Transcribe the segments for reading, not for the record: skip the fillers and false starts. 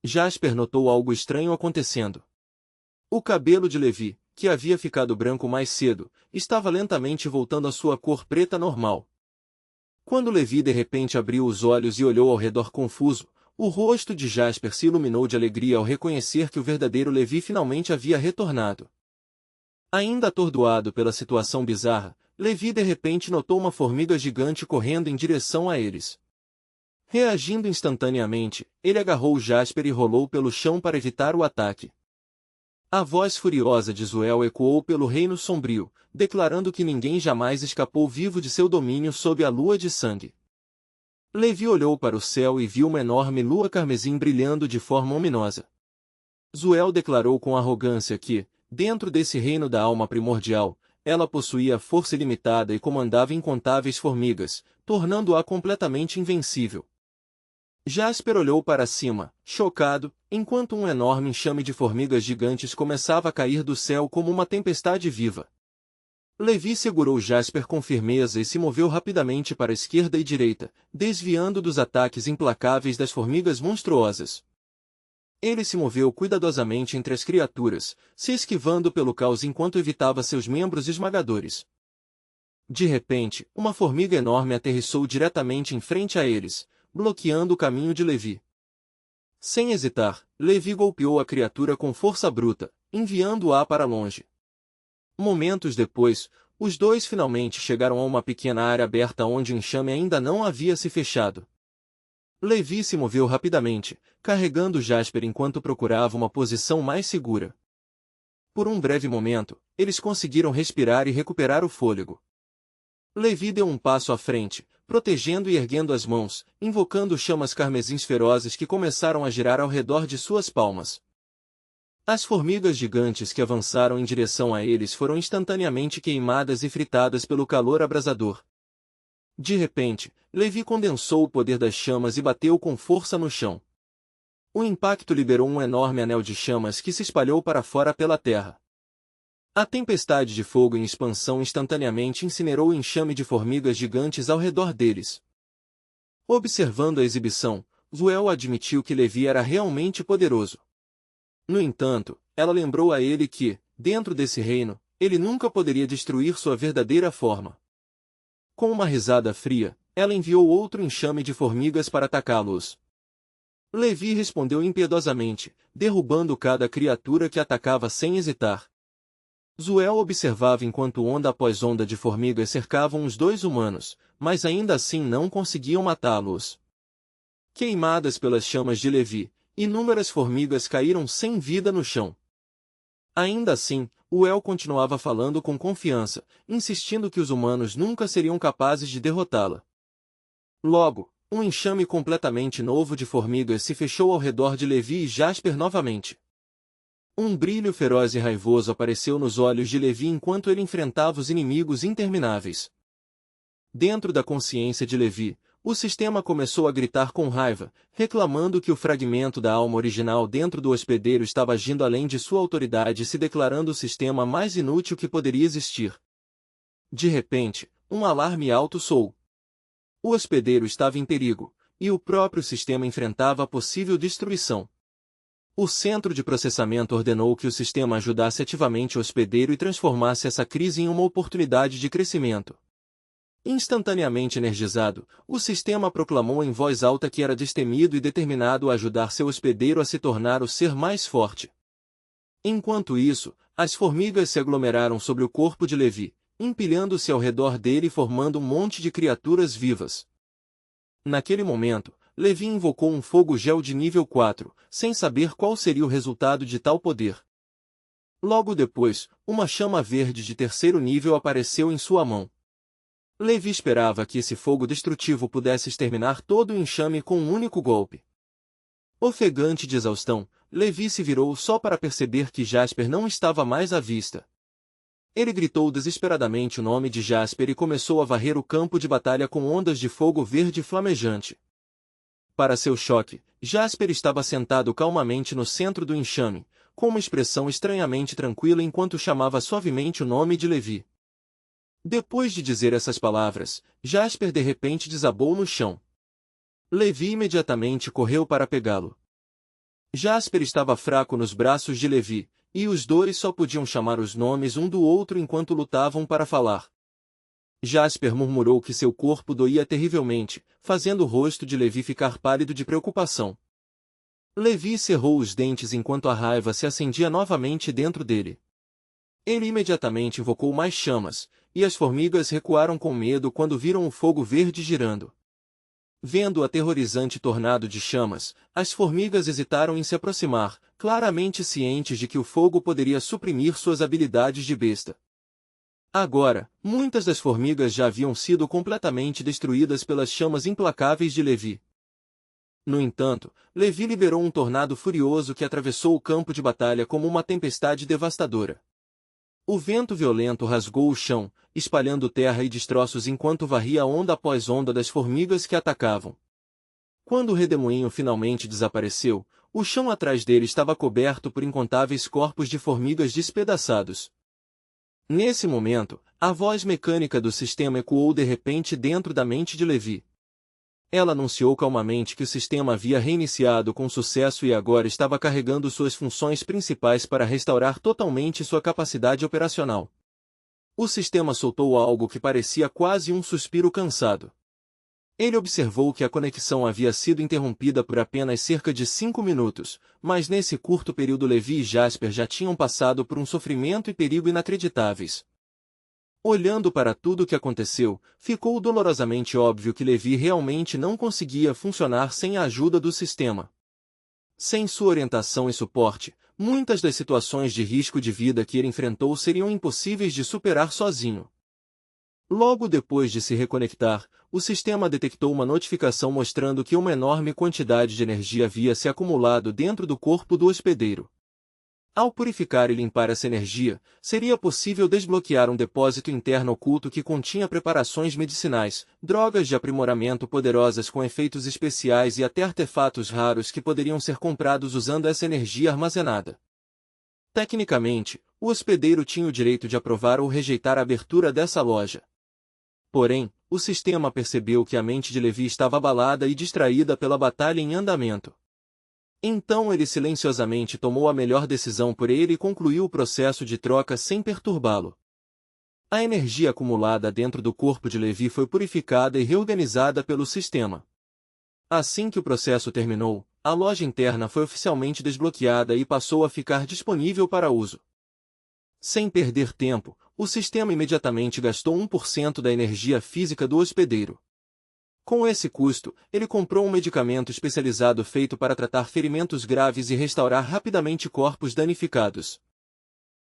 Jasper notou algo estranho acontecendo. O cabelo de Levi, que havia ficado branco mais cedo, estava lentamente voltando à sua cor preta normal. Quando Levi de repente abriu os olhos e olhou ao redor confuso, o rosto de Jasper se iluminou de alegria ao reconhecer que o verdadeiro Levi finalmente havia retornado. Ainda atordoado pela situação bizarra, Levi de repente notou uma formiga gigante correndo em direção a eles. Reagindo instantaneamente, ele agarrou Jasper e rolou pelo chão para evitar o ataque. A voz furiosa de Zuel ecoou pelo Reino Sombrio, declarando que ninguém jamais escapou vivo de seu domínio sob a lua de sangue. Levi olhou para o céu e viu uma enorme lua carmesim brilhando de forma ominosa. Zuel declarou com arrogância que, dentro desse reino da alma primordial, ela possuía força ilimitada e comandava incontáveis formigas, tornando-a completamente invencível. Jasper olhou para cima, chocado, enquanto um enorme enxame de formigas gigantes começava a cair do céu como uma tempestade viva. Levi segurou Jasper com firmeza e se moveu rapidamente para a esquerda e direita, desviando dos ataques implacáveis das formigas monstruosas. Ele se moveu cuidadosamente entre as criaturas, se esquivando pelo caos enquanto evitava seus membros esmagadores. De repente, uma formiga enorme aterrissou diretamente em frente a eles, bloqueando o caminho de Levi. Sem hesitar, Levi golpeou a criatura com força bruta, enviando-a para longe. Momentos depois, os dois finalmente chegaram a uma pequena área aberta onde o enxame ainda não havia se fechado. Levi se moveu rapidamente, carregando Jasper enquanto procurava uma posição mais segura. Por um breve momento, eles conseguiram respirar e recuperar o fôlego. Levi deu um passo à frente, protegendo e erguendo as mãos, invocando chamas carmesins ferozes que começaram a girar ao redor de suas palmas. As formigas gigantes que avançaram em direção a eles foram instantaneamente queimadas e fritadas pelo calor abrasador. De repente, Levi condensou o poder das chamas e bateu com força no chão. O impacto liberou um enorme anel de chamas que se espalhou para fora pela terra. A tempestade de fogo em expansão instantaneamente incinerou o enxame de formigas gigantes ao redor deles. Observando a exibição, Zuel admitiu que Levi era realmente poderoso. No entanto, ela lembrou a ele que, dentro desse reino, ele nunca poderia destruir sua verdadeira forma. Com uma risada fria, ela enviou outro enxame de formigas para atacá-los. Levi respondeu impiedosamente, derrubando cada criatura que atacava sem hesitar. Zuel observava enquanto onda após onda de formigas cercavam os dois humanos, mas ainda assim não conseguiam matá-los. Queimadas pelas chamas de Levi, inúmeras formigas caíram sem vida no chão. Ainda assim, Uel continuava falando com confiança, insistindo que os humanos nunca seriam capazes de derrotá-la. Logo, um enxame completamente novo de formigas se fechou ao redor de Levi e Jasper novamente. Um brilho feroz e raivoso apareceu nos olhos de Levi enquanto ele enfrentava os inimigos intermináveis. Dentro da consciência de Levi, o sistema começou a gritar com raiva, reclamando que o fragmento da alma original dentro do hospedeiro estava agindo além de sua autoridade e se declarando o sistema mais inútil que poderia existir. De repente, um alarme alto soou. O hospedeiro estava em perigo, e o próprio sistema enfrentava a possível destruição. O centro de processamento ordenou que o sistema ajudasse ativamente o hospedeiro e transformasse essa crise em uma oportunidade de crescimento. Instantaneamente energizado, o sistema proclamou em voz alta que era destemido e determinado a ajudar seu hospedeiro a se tornar o ser mais forte. Enquanto isso, as formigas se aglomeraram sobre o corpo de Levi, empilhando-se ao redor dele e formando um monte de criaturas vivas. Naquele momento, Levi invocou um fogo gel de nível 4, sem saber qual seria o resultado de tal poder. Logo depois, uma chama verde de terceiro nível apareceu em sua mão. Levi esperava que esse fogo destrutivo pudesse exterminar todo o enxame com um único golpe. Ofegante de exaustão, Levi se virou só para perceber que Jasper não estava mais à vista. Ele gritou desesperadamente o nome de Jasper e começou a varrer o campo de batalha com ondas de fogo verde flamejante. Para seu choque, Jasper estava sentado calmamente no centro do enxame, com uma expressão estranhamente tranquila enquanto chamava suavemente o nome de Levi. Depois de dizer essas palavras, Jasper de repente desabou no chão. Levi imediatamente correu para pegá-lo. Jasper estava fraco nos braços de Levi, e os dois só podiam chamar os nomes um do outro enquanto lutavam para falar. Jasper murmurou que seu corpo doía terrivelmente, fazendo o rosto de Levi ficar pálido de preocupação. Levi cerrou os dentes enquanto a raiva se acendia novamente dentro dele. Ele imediatamente invocou mais chamas, e as formigas recuaram com medo quando viram o fogo verde girando. Vendo o aterrorizante tornado de chamas, as formigas hesitaram em se aproximar, claramente cientes de que o fogo poderia suprimir suas habilidades de besta. Agora, muitas das formigas já haviam sido completamente destruídas pelas chamas implacáveis de Levi. No entanto, Levi liberou um tornado furioso que atravessou o campo de batalha como uma tempestade devastadora. O vento violento rasgou o chão, espalhando terra e destroços enquanto varria onda após onda das formigas que atacavam. Quando o redemoinho finalmente desapareceu, o chão atrás dele estava coberto por incontáveis corpos de formigas despedaçados. Nesse momento, a voz mecânica do sistema ecoou de repente dentro da mente de Levi. Ela anunciou calmamente que o sistema havia reiniciado com sucesso e agora estava carregando suas funções principais para restaurar totalmente sua capacidade operacional. O sistema soltou algo que parecia quase um suspiro cansado. Ele observou que a conexão havia sido interrompida por apenas cerca de 5 minutos, mas nesse curto período Levi e Jasper já tinham passado por um sofrimento e perigo inacreditáveis. Olhando para tudo o que aconteceu, ficou dolorosamente óbvio que Levi realmente não conseguia funcionar sem a ajuda do sistema. Sem sua orientação e suporte, muitas das situações de risco de vida que ele enfrentou seriam impossíveis de superar sozinho. Logo depois de se reconectar, o sistema detectou uma notificação mostrando que uma enorme quantidade de energia havia se acumulado dentro do corpo do hospedeiro. Ao purificar e limpar essa energia, seria possível desbloquear um depósito interno oculto que continha preparações medicinais, drogas de aprimoramento poderosas com efeitos especiais e até artefatos raros que poderiam ser comprados usando essa energia armazenada. Tecnicamente, o hospedeiro tinha o direito de aprovar ou rejeitar a abertura dessa loja. Porém, o sistema percebeu que a mente de Levi estava abalada e distraída pela batalha em andamento. Então ele silenciosamente tomou a melhor decisão por ele e concluiu o processo de troca sem perturbá-lo. A energia acumulada dentro do corpo de Levi foi purificada e reorganizada pelo sistema. Assim que o processo terminou, a loja interna foi oficialmente desbloqueada e passou a ficar disponível para uso. Sem perder tempo, o sistema imediatamente gastou 1% da energia física do hospedeiro. Com esse custo, ele comprou um medicamento especializado feito para tratar ferimentos graves e restaurar rapidamente corpos danificados.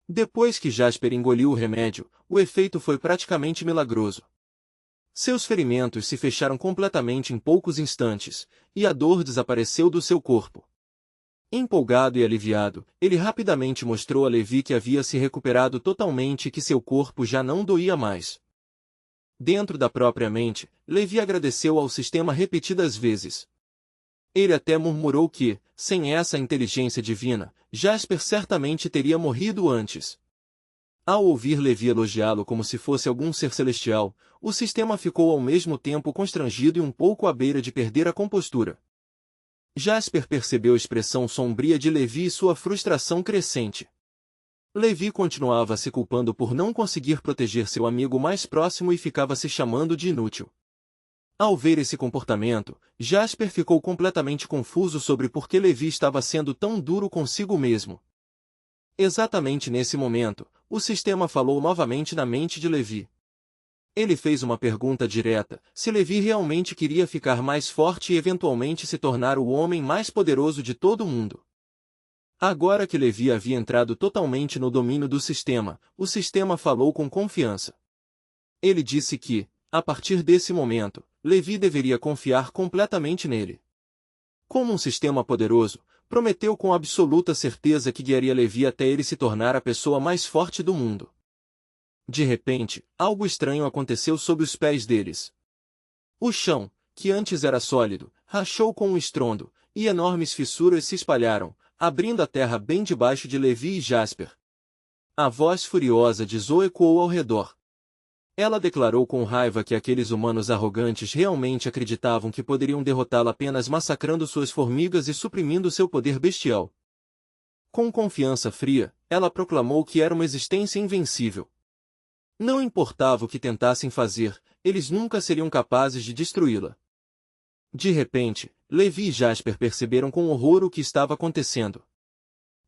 Depois que Jasper engoliu o remédio, o efeito foi praticamente milagroso. Seus ferimentos se fecharam completamente em poucos instantes, e a dor desapareceu do seu corpo. Empolgado e aliviado, ele rapidamente mostrou a Levi que havia se recuperado totalmente e que seu corpo já não doía mais. Dentro da própria mente, Levi agradeceu ao sistema repetidas vezes. Ele até murmurou que, sem essa inteligência divina, Jasper certamente teria morrido antes. Ao ouvir Levi elogiá-lo como se fosse algum ser celestial, o sistema ficou ao mesmo tempo constrangido e um pouco à beira de perder a compostura. Jasper percebeu a expressão sombria de Levi e sua frustração crescente. Levi continuava se culpando por não conseguir proteger seu amigo mais próximo e ficava se chamando de inútil. Ao ver esse comportamento, Jasper ficou completamente confuso sobre por que Levi estava sendo tão duro consigo mesmo. Exatamente nesse momento, o sistema falou novamente na mente de Levi. Ele fez uma pergunta direta, se Levi realmente queria ficar mais forte e eventualmente se tornar o homem mais poderoso de todo o mundo. Agora que Levi havia entrado totalmente no domínio do sistema, o sistema falou com confiança. Ele disse que, a partir desse momento, Levi deveria confiar completamente nele. Como um sistema poderoso, prometeu com absoluta certeza que guiaria Levi até ele se tornar a pessoa mais forte do mundo. De repente, algo estranho aconteceu sob os pés deles. O chão, que antes era sólido, rachou com um estrondo, e enormes fissuras se espalharam, abrindo a terra bem debaixo de Levi e Jasper. A voz furiosa de Zoe ecoou ao redor. Ela declarou com raiva que aqueles humanos arrogantes realmente acreditavam que poderiam derrotá-la apenas massacrando suas formigas e suprimindo seu poder bestial. Com confiança fria, ela proclamou que era uma existência invencível. Não importava o que tentassem fazer, eles nunca seriam capazes de destruí-la. De repente, Levi e Jasper perceberam com horror o que estava acontecendo.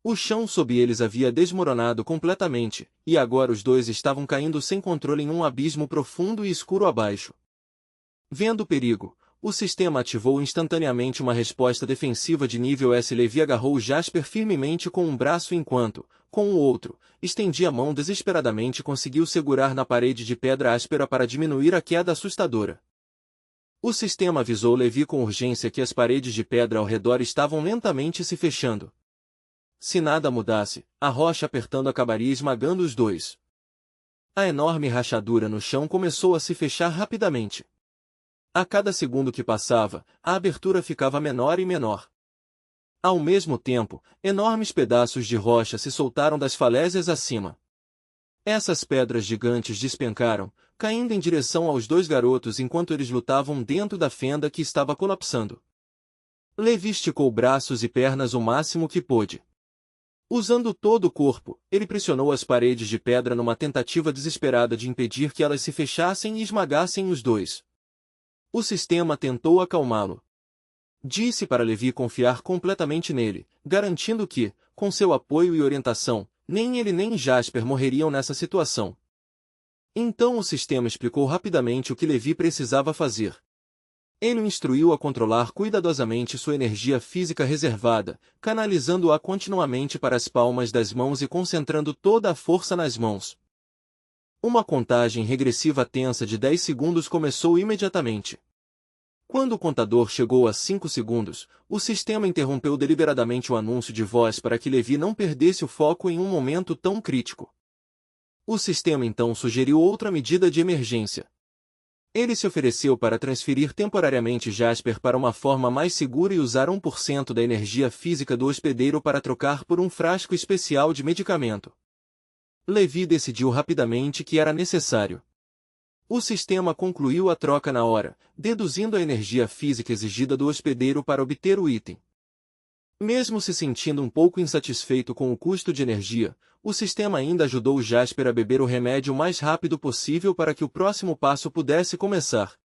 O chão sob eles havia desmoronado completamente, e agora os dois estavam caindo sem controle em um abismo profundo e escuro abaixo. Vendo o perigo, o sistema ativou instantaneamente uma resposta defensiva de nível S. Levi agarrou Jasper firmemente com um braço enquanto, com o outro, estendia a mão desesperadamente e conseguiu segurar na parede de pedra áspera para diminuir a queda assustadora. O sistema avisou Levi com urgência que as paredes de pedra ao redor estavam lentamente se fechando. Se nada mudasse, a rocha apertando acabaria esmagando os dois. A enorme rachadura no chão começou a se fechar rapidamente. A cada segundo que passava, a abertura ficava menor e menor. Ao mesmo tempo, enormes pedaços de rocha se soltaram das falésias acima. Essas pedras gigantes despencaram, caindo em direção aos dois garotos enquanto eles lutavam dentro da fenda que estava colapsando. Levi esticou braços e pernas o máximo que pôde. Usando todo o corpo, ele pressionou as paredes de pedra numa tentativa desesperada de impedir que elas se fechassem e esmagassem os dois. O sistema tentou acalmá-lo. Disse para Levi confiar completamente nele, garantindo que, com seu apoio e orientação, nem ele nem Jasper morreriam nessa situação. Então o sistema explicou rapidamente o que Levi precisava fazer. Ele o instruiu a controlar cuidadosamente sua energia física reservada, canalizando-a continuamente para as palmas das mãos e concentrando toda a força nas mãos. Uma contagem regressiva tensa de 10 segundos começou imediatamente. Quando o contador chegou a 5 segundos, o sistema interrompeu deliberadamente o anúncio de voz para que Levi não perdesse o foco em um momento tão crítico. O sistema então sugeriu outra medida de emergência. Ele se ofereceu para transferir temporariamente Jasper para uma forma mais segura e usar 1% da energia física do hospedeiro para trocar por um frasco especial de medicamento. Levi decidiu rapidamente que era necessário. O sistema concluiu a troca na hora, deduzindo a energia física exigida do hospedeiro para obter o item. Mesmo se sentindo um pouco insatisfeito com o custo de energia, o sistema ainda ajudou Jasper a beber o remédio o mais rápido possível para que o próximo passo pudesse começar.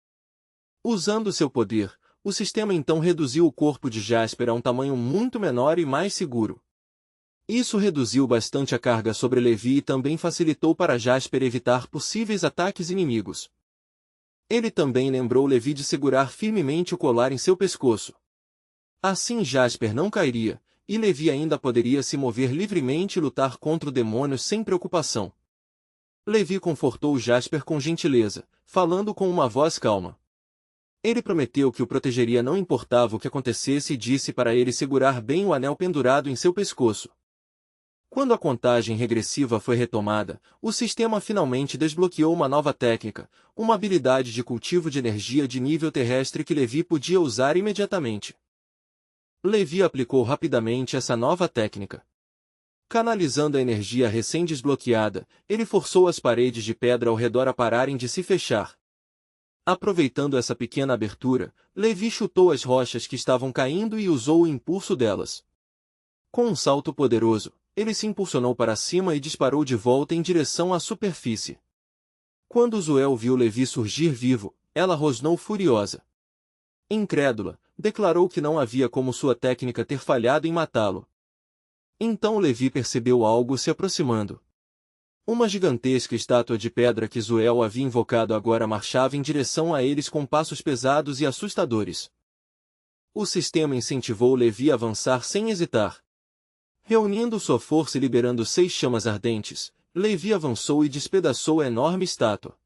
Usando seu poder, o sistema então reduziu o corpo de Jasper a um tamanho muito menor e mais seguro. Isso reduziu bastante a carga sobre Levi e também facilitou para Jasper evitar possíveis ataques inimigos. Ele também lembrou Levi de segurar firmemente o colar em seu pescoço. Assim Jasper não cairia, e Levi ainda poderia se mover livremente e lutar contra o demônio sem preocupação. Levi confortou Jasper com gentileza, falando com uma voz calma. Ele prometeu que o protegeria não importava o que acontecesse e disse para ele segurar bem o anel pendurado em seu pescoço. Quando a contagem regressiva foi retomada, o sistema finalmente desbloqueou uma nova técnica, uma habilidade de cultivo de energia de nível terrestre que Levi podia usar imediatamente. Levi aplicou rapidamente essa nova técnica. Canalizando a energia recém-desbloqueada, ele forçou as paredes de pedra ao redor a pararem de se fechar. Aproveitando essa pequena abertura, Levi chutou as rochas que estavam caindo e usou o impulso delas. Com um salto poderoso, ele se impulsionou para cima e disparou de volta em direção à superfície. Quando Zuel viu Levi surgir vivo, ela rosnou furiosa. Incrédula, declarou que não havia como sua técnica ter falhado em matá-lo. Então Levi percebeu algo se aproximando. Uma gigantesca estátua de pedra que Zuel havia invocado agora marchava em direção a eles com passos pesados e assustadores. O sistema incentivou Levi a avançar sem hesitar. Reunindo sua força e liberando 6 chamas ardentes, Levi avançou e despedaçou a enorme estátua.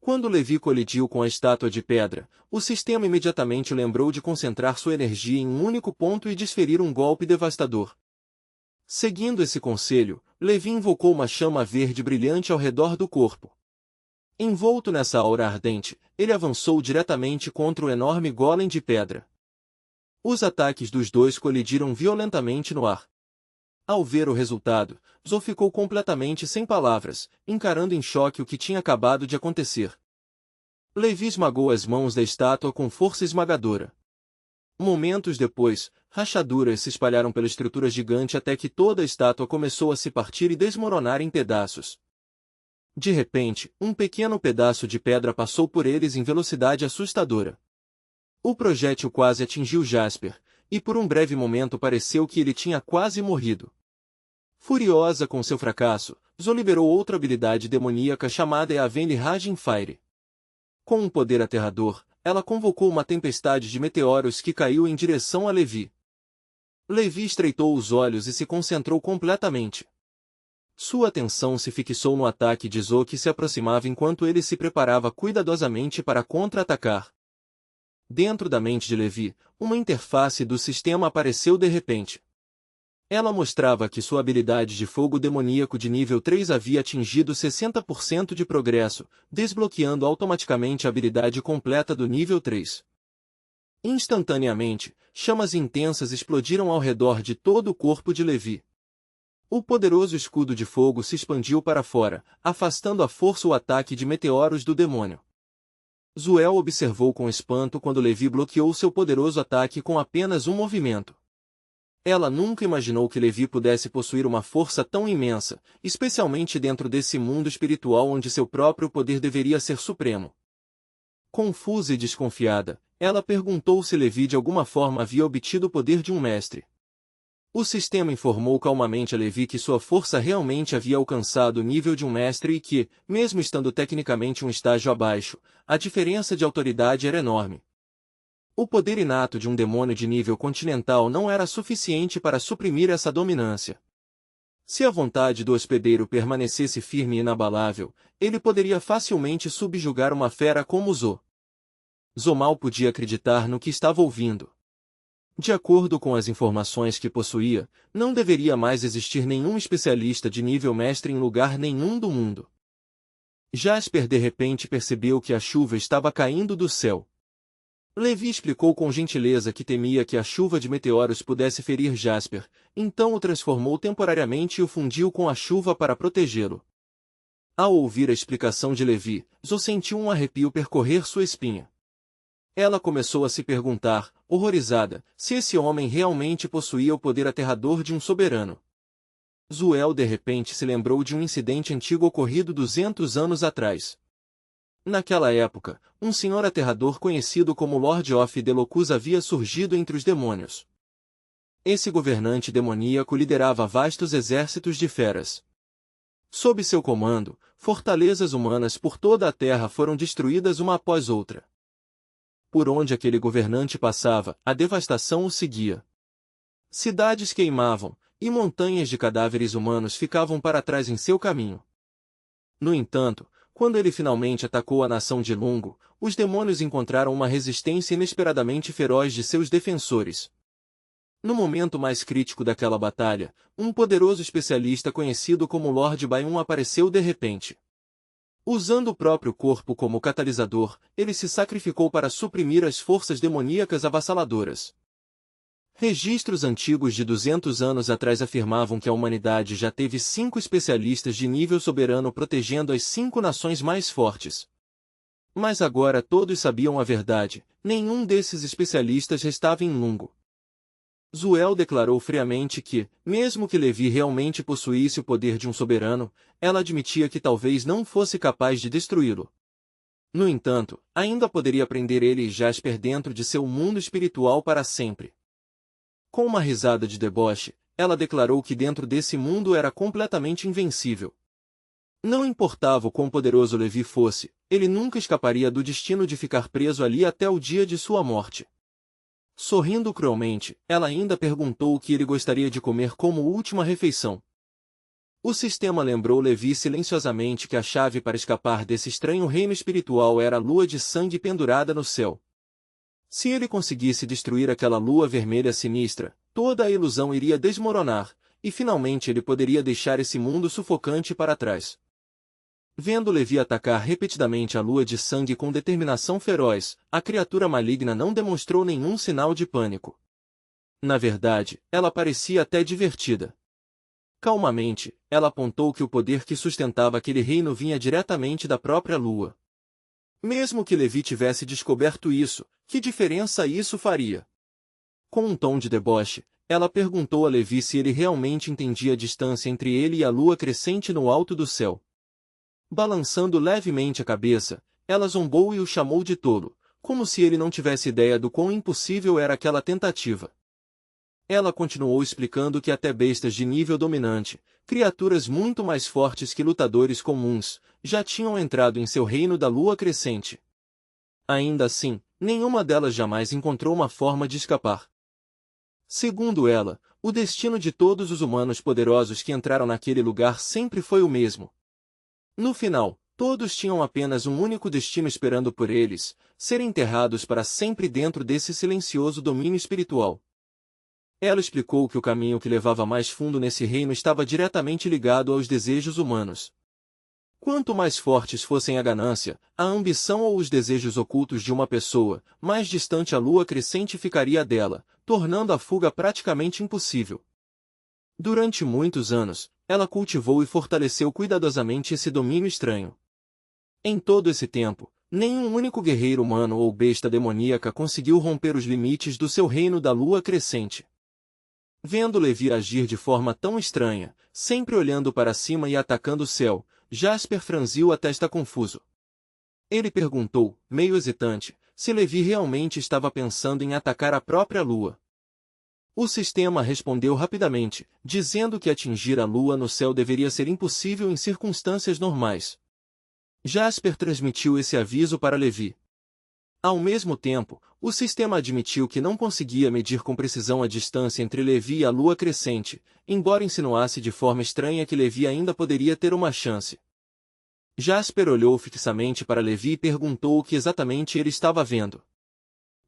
Quando Levi colidiu com a estátua de pedra, o sistema imediatamente lembrou de concentrar sua energia em um único ponto e desferir um golpe devastador. Seguindo esse conselho, Levi invocou uma chama verde brilhante ao redor do corpo. Envolto nessa aura ardente, ele avançou diretamente contra o enorme golem de pedra. Os ataques dos dois colidiram violentamente no ar. Ao ver o resultado, Zo ficou completamente sem palavras, encarando em choque o que tinha acabado de acontecer. Levi esmagou as mãos da estátua com força esmagadora. Momentos depois, rachaduras se espalharam pela estrutura gigante até que toda a estátua começou a se partir e desmoronar em pedaços. De repente, um pequeno pedaço de pedra passou por eles em velocidade assustadora. O projétil quase atingiu Jasper, e por um breve momento pareceu que ele tinha quase morrido. Furiosa com seu fracasso, Zo liberou outra habilidade demoníaca chamada Eavenly Raging Fire. Com um poder aterrador, ela convocou uma tempestade de meteoros que caiu em direção a Levi. Levi estreitou os olhos e se concentrou completamente. Sua atenção se fixou no ataque de Zo que se aproximava enquanto ele se preparava cuidadosamente para contra-atacar. Dentro da mente de Levi, uma interface do sistema apareceu de repente. Ela mostrava que sua habilidade de fogo demoníaco de nível 3 havia atingido 60% de progresso, desbloqueando automaticamente a habilidade completa do nível 3. Instantaneamente, chamas intensas explodiram ao redor de todo o corpo de Levi. O poderoso escudo de fogo se expandiu para fora, afastando à força o ataque de meteoros do demônio. Zuel observou com espanto quando Levi bloqueou seu poderoso ataque com apenas um movimento. Ela nunca imaginou que Levi pudesse possuir uma força tão imensa, especialmente dentro desse mundo espiritual onde seu próprio poder deveria ser supremo. Confusa e desconfiada, ela perguntou se Levi de alguma forma havia obtido o poder de um mestre. O sistema informou calmamente a Levi que sua força realmente havia alcançado o nível de um mestre e que, mesmo estando tecnicamente um estágio abaixo, a diferença de autoridade era enorme. O poder inato de um demônio de nível continental não era suficiente para suprimir essa dominância. Se a vontade do hospedeiro permanecesse firme e inabalável, ele poderia facilmente subjugar uma fera como Zo. Zo mal podia acreditar no que estava ouvindo. De acordo com as informações que possuía, não deveria mais existir nenhum especialista de nível mestre em lugar nenhum do mundo. Jasper de repente percebeu que a chuva estava caindo do céu. Levi explicou com gentileza que temia que a chuva de meteoros pudesse ferir Jasper, então o transformou temporariamente e o fundiu com a chuva para protegê-lo. Ao ouvir a explicação de Levi, Zo sentiu um arrepio percorrer sua espinha. Ela começou a se perguntar, horrorizada, se esse homem realmente possuía o poder aterrador de um soberano. Zuel de repente se lembrou de um incidente antigo ocorrido 200 anos atrás. Naquela época, um senhor aterrador conhecido como Lord of Delocus havia surgido entre os demônios. Esse governante demoníaco liderava vastos exércitos de feras. Sob seu comando, fortalezas humanas por toda a terra foram destruídas uma após outra. Por onde aquele governante passava, a devastação o seguia. Cidades queimavam, e montanhas de cadáveres humanos ficavam para trás em seu caminho. No entanto, quando ele finalmente atacou a nação de Lungo, os demônios encontraram uma resistência inesperadamente feroz de seus defensores. No momento mais crítico daquela batalha, um poderoso especialista conhecido como Lord Baiun apareceu de repente. Usando o próprio corpo como catalisador, ele se sacrificou para suprimir as forças demoníacas avassaladoras. Registros antigos de 200 anos atrás afirmavam que a humanidade já teve 5 especialistas de nível soberano protegendo as 5 nações mais fortes. Mas agora todos sabiam a verdade, nenhum desses especialistas restava em Lungo. Zuel declarou friamente que, mesmo que Levi realmente possuísse o poder de um soberano, ela admitia que talvez não fosse capaz de destruí-lo. No entanto, ainda poderia prender ele e Jasper dentro de seu mundo espiritual para sempre. Com uma risada de deboche, ela declarou que dentro desse mundo era completamente invencível. Não importava o quão poderoso Levi fosse, ele nunca escaparia do destino de ficar preso ali até o dia de sua morte. Sorrindo cruelmente, ela ainda perguntou o que ele gostaria de comer como última refeição. O sistema lembrou Levi silenciosamente que a chave para escapar desse estranho reino espiritual era a lua de sangue pendurada no céu. Se ele conseguisse destruir aquela lua vermelha sinistra, toda a ilusão iria desmoronar, e finalmente ele poderia deixar esse mundo sufocante para trás. Vendo Levi atacar repetidamente a lua de sangue com determinação feroz, a criatura maligna não demonstrou nenhum sinal de pânico. Na verdade, ela parecia até divertida. Calmamente, ela apontou que o poder que sustentava aquele reino vinha diretamente da própria lua. Mesmo que Levi tivesse descoberto isso, que diferença isso faria? Com um tom de deboche, ela perguntou a Levi se ele realmente entendia a distância entre ele e a lua crescente no alto do céu. Balançando levemente a cabeça, ela zombou e o chamou de tolo, como se ele não tivesse ideia do quão impossível era aquela tentativa. Ela continuou explicando que até bestas de nível dominante, criaturas muito mais fortes que lutadores comuns, já tinham entrado em seu reino da lua crescente. Ainda assim, nenhuma delas jamais encontrou uma forma de escapar. Segundo ela, o destino de todos os humanos poderosos que entraram naquele lugar sempre foi o mesmo. No final, todos tinham apenas um único destino esperando por eles, serem enterrados para sempre dentro desse silencioso domínio espiritual. Ela explicou que o caminho que levava mais fundo nesse reino estava diretamente ligado aos desejos humanos. Quanto mais fortes fossem a ganância, a ambição ou os desejos ocultos de uma pessoa, mais distante a lua crescente ficaria dela, tornando a fuga praticamente impossível. Durante muitos anos, ela cultivou e fortaleceu cuidadosamente esse domínio estranho. Em todo esse tempo, nenhum único guerreiro humano ou besta demoníaca conseguiu romper os limites do seu reino da lua crescente. Vendo Levi agir de forma tão estranha, sempre olhando para cima e atacando o céu, Jasper franziu a testa confuso. Ele perguntou, meio hesitante, se Levi realmente estava pensando em atacar a própria lua. O sistema respondeu rapidamente, dizendo que atingir a lua no céu deveria ser impossível em circunstâncias normais. Jasper transmitiu esse aviso para Levi. Ao mesmo tempo, o sistema admitiu que não conseguia medir com precisão a distância entre Levi e a lua crescente, embora insinuasse de forma estranha que Levi ainda poderia ter uma chance. Jasper olhou fixamente para Levi e perguntou o que exatamente ele estava vendo.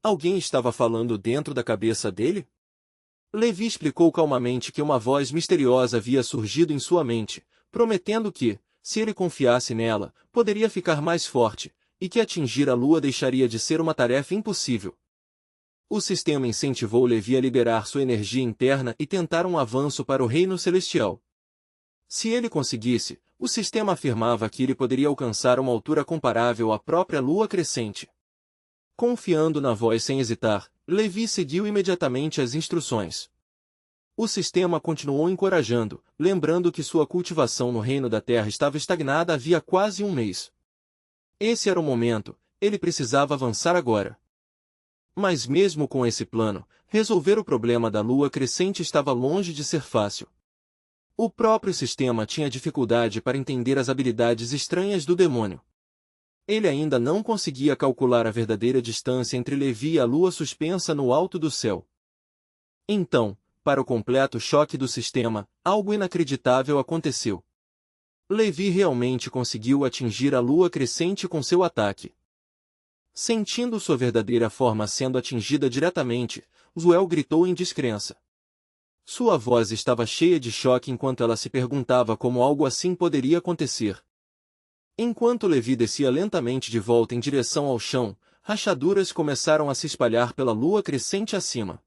Alguém estava falando dentro da cabeça dele? Levi explicou calmamente que uma voz misteriosa havia surgido em sua mente, prometendo que, se ele confiasse nela, poderia ficar mais forte, e que atingir a lua deixaria de ser uma tarefa impossível. O sistema incentivou Levi a liberar sua energia interna e tentar um avanço para o reino celestial. Se ele conseguisse, o sistema afirmava que ele poderia alcançar uma altura comparável à própria lua crescente. Confiando na voz sem hesitar, Levi seguiu imediatamente as instruções. O sistema continuou encorajando, lembrando que sua cultivação no reino da terra estava estagnada havia quase um mês. Esse era o momento, ele precisava avançar agora. Mas mesmo com esse plano, resolver o problema da lua crescente estava longe de ser fácil. O próprio sistema tinha dificuldade para entender as habilidades estranhas do demônio. Ele ainda não conseguia calcular a verdadeira distância entre Levi e a lua suspensa no alto do céu. Então, para o completo choque do sistema, algo inacreditável aconteceu. Levi realmente conseguiu atingir a lua crescente com seu ataque. Sentindo sua verdadeira forma sendo atingida diretamente, Zuel gritou em descrença. Sua voz estava cheia de choque enquanto ela se perguntava como algo assim poderia acontecer. Enquanto Levi descia lentamente de volta em direção ao chão, rachaduras começaram a se espalhar pela lua crescente acima.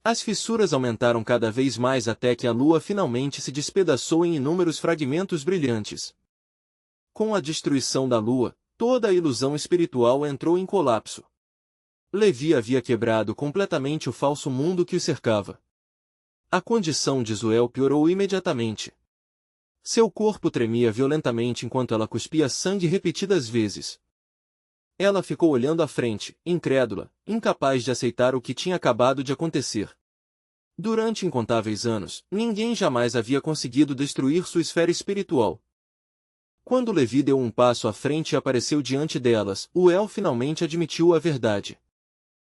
As fissuras aumentaram cada vez mais até que a lua finalmente se despedaçou em inúmeros fragmentos brilhantes. Com a destruição da lua, toda a ilusão espiritual entrou em colapso. Levi havia quebrado completamente o falso mundo que o cercava. A condição de Zuel piorou imediatamente. Seu corpo tremia violentamente enquanto ela cuspia sangue repetidas vezes. Ela ficou olhando à frente, incrédula, incapaz de aceitar o que tinha acabado de acontecer. Durante incontáveis anos, ninguém jamais havia conseguido destruir sua esfera espiritual. Quando Levi deu um passo à frente e apareceu diante delas, El finalmente admitiu a verdade.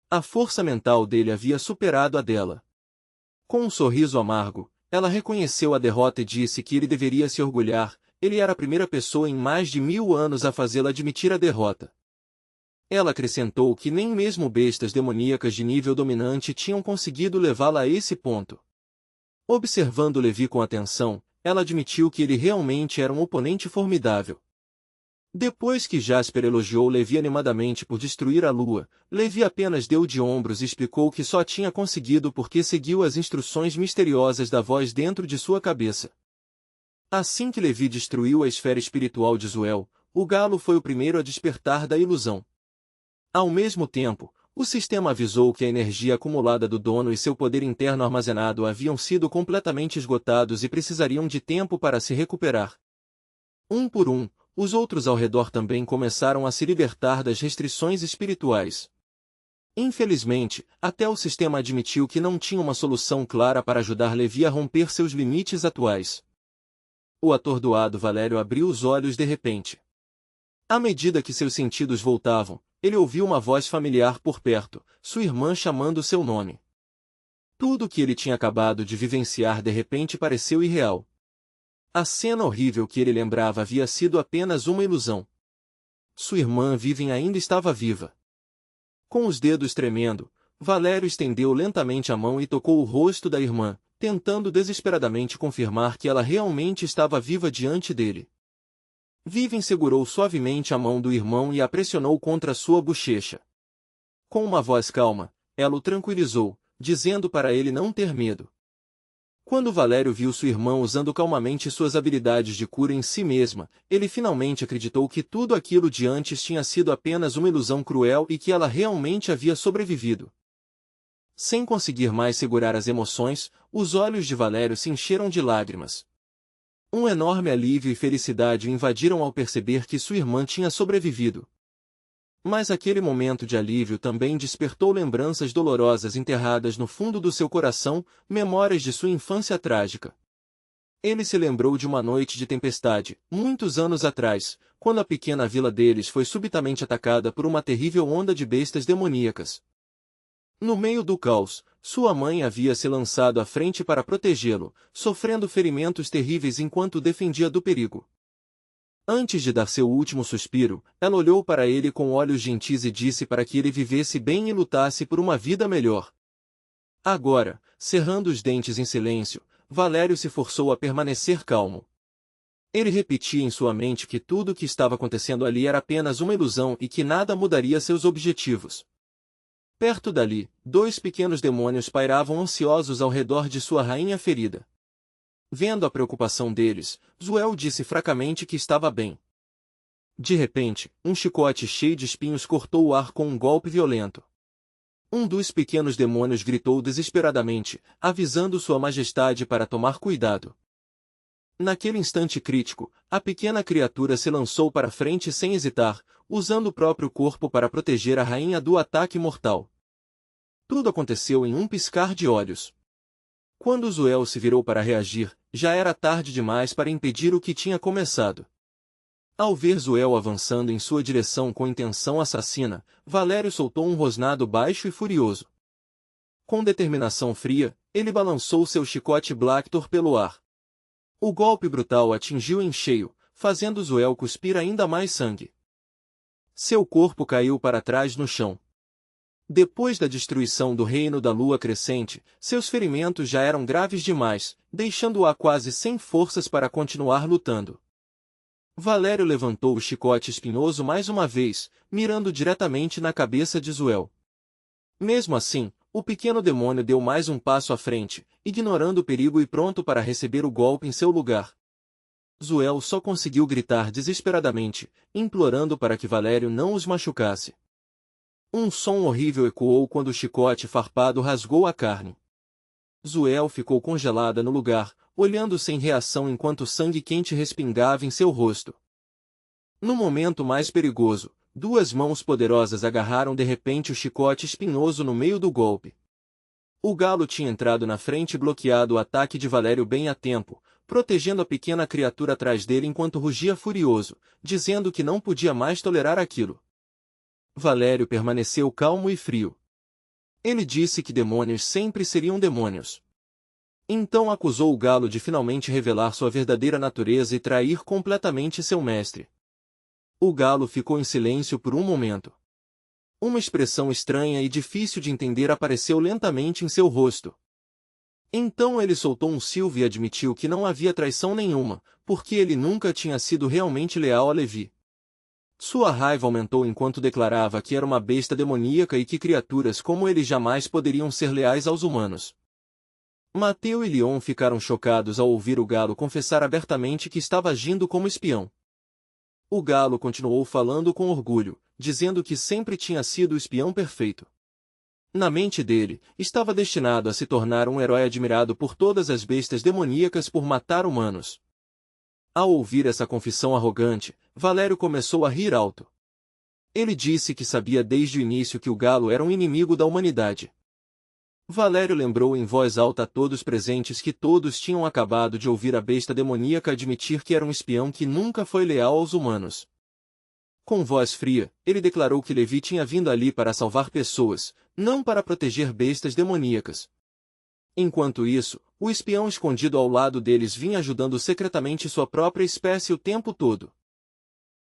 A força mental dele havia superado a dela. Com um sorriso amargo, ela reconheceu a derrota e disse que ele deveria se orgulhar, ele era a primeira pessoa em mais de 1000 anos a fazê-la admitir a derrota. Ela acrescentou que nem mesmo bestas demoníacas de nível dominante tinham conseguido levá-la a esse ponto. Observando Levi com atenção, ela admitiu que ele realmente era um oponente formidável. Depois que Jasper elogiou Levi animadamente por destruir a lua, Levi apenas deu de ombros e explicou que só tinha conseguido porque seguiu as instruções misteriosas da voz dentro de sua cabeça. Assim que Levi destruiu a esfera espiritual de Zuel, o galo foi o primeiro a despertar da ilusão. Ao mesmo tempo, o sistema avisou que a energia acumulada do dono e seu poder interno armazenado haviam sido completamente esgotados e precisariam de tempo para se recuperar. Um por um, os outros ao redor também começaram a se libertar das restrições espirituais. Infelizmente, até o sistema admitiu que não tinha uma solução clara para ajudar Levi a romper seus limites atuais. O atordoado Valério abriu os olhos de repente. À medida que seus sentidos voltavam, ele ouviu uma voz familiar por perto, sua irmã chamando seu nome. Tudo o que ele tinha acabado de vivenciar de repente pareceu irreal. A cena horrível que ele lembrava havia sido apenas uma ilusão. Sua irmã Vivian ainda estava viva. Com os dedos tremendo, Valério estendeu lentamente a mão e tocou o rosto da irmã, tentando desesperadamente confirmar que ela realmente estava viva diante dele. Vivian segurou suavemente a mão do irmão e a pressionou contra sua bochecha. Com uma voz calma, ela o tranquilizou, dizendo para ele não ter medo. Quando Valério viu sua irmã usando calmamente suas habilidades de cura em si mesma, ele finalmente acreditou que tudo aquilo de antes tinha sido apenas uma ilusão cruel e que ela realmente havia sobrevivido. Sem conseguir mais segurar as emoções, os olhos de Valério se encheram de lágrimas. Um enorme alívio e felicidade o invadiram ao perceber que sua irmã tinha sobrevivido. Mas aquele momento de alívio também despertou lembranças dolorosas enterradas no fundo do seu coração, memórias de sua infância trágica. Ele se lembrou de uma noite de tempestade, muitos anos atrás, quando a pequena vila deles foi subitamente atacada por uma terrível onda de bestas demoníacas. No meio do caos, sua mãe havia se lançado à frente para protegê-lo, sofrendo ferimentos terríveis enquanto o defendia do perigo. Antes de dar seu último suspiro, ela olhou para ele com olhos gentis e disse para que ele vivesse bem e lutasse por uma vida melhor. Agora, cerrando os dentes em silêncio, Valério se forçou a permanecer calmo. Ele repetia em sua mente que tudo o que estava acontecendo ali era apenas uma ilusão e que nada mudaria seus objetivos. Perto dali, dois pequenos demônios pairavam ansiosos ao redor de sua rainha ferida. Vendo a preocupação deles, Zuel disse fracamente que estava bem. De repente, um chicote cheio de espinhos cortou o ar com um golpe violento. Um dos pequenos demônios gritou desesperadamente, avisando Sua Majestade para tomar cuidado. Naquele instante crítico, a pequena criatura se lançou para frente sem hesitar, usando o próprio corpo para proteger a rainha do ataque mortal. Tudo aconteceu em um piscar de olhos. Quando Zuel se virou para reagir, já era tarde demais para impedir o que tinha começado. Ao ver Zuel avançando em sua direção com intenção assassina, Valério soltou um rosnado baixo e furioso. Com determinação fria, ele balançou seu chicote Blacktor pelo ar. O golpe brutal atingiu em cheio, fazendo Zuel cuspir ainda mais sangue. Seu corpo caiu para trás no chão. Depois da destruição do reino da lua crescente, seus ferimentos já eram graves demais, deixando-a quase sem forças para continuar lutando. Valério levantou o chicote espinhoso mais uma vez, mirando diretamente na cabeça de Zuel. Mesmo assim, o pequeno demônio deu mais um passo à frente, ignorando o perigo e pronto para receber o golpe em seu lugar. Zuel só conseguiu gritar desesperadamente, implorando para que Valério não os machucasse. Um som horrível ecoou quando o chicote farpado rasgou a carne. Zuel ficou congelada no lugar, olhando sem reação enquanto o sangue quente respingava em seu rosto. No momento mais perigoso, duas mãos poderosas agarraram de repente o chicote espinhoso no meio do golpe. O galo tinha entrado na frente e bloqueado o ataque de Valério bem a tempo, protegendo a pequena criatura atrás dele enquanto rugia furioso, dizendo que não podia mais tolerar aquilo. Valério permaneceu calmo e frio. Ele disse que demônios sempre seriam demônios. Então acusou o galo de finalmente revelar sua verdadeira natureza e trair completamente seu mestre. O galo ficou em silêncio por um momento. Uma expressão estranha e difícil de entender apareceu lentamente em seu rosto. Então ele soltou um silvo e admitiu que não havia traição nenhuma, porque ele nunca tinha sido realmente leal a Levi. Sua raiva aumentou enquanto declarava que era uma besta demoníaca e que criaturas como ele jamais poderiam ser leais aos humanos. Mateu e Leon ficaram chocados ao ouvir o galo confessar abertamente que estava agindo como espião. O galo continuou falando com orgulho, dizendo que sempre tinha sido o espião perfeito. Na mente dele, estava destinado a se tornar um herói admirado por todas as bestas demoníacas por matar humanos. Ao ouvir essa confissão arrogante, Valério começou a rir alto. Ele disse que sabia desde o início que o galo era um inimigo da humanidade. Valério lembrou em voz alta a todos presentes que todos tinham acabado de ouvir a besta demoníaca admitir que era um espião que nunca foi leal aos humanos. Com voz fria, ele declarou que Levi tinha vindo ali para salvar pessoas, não para proteger bestas demoníacas. Enquanto isso, o espião escondido ao lado deles vinha ajudando secretamente sua própria espécie o tempo todo.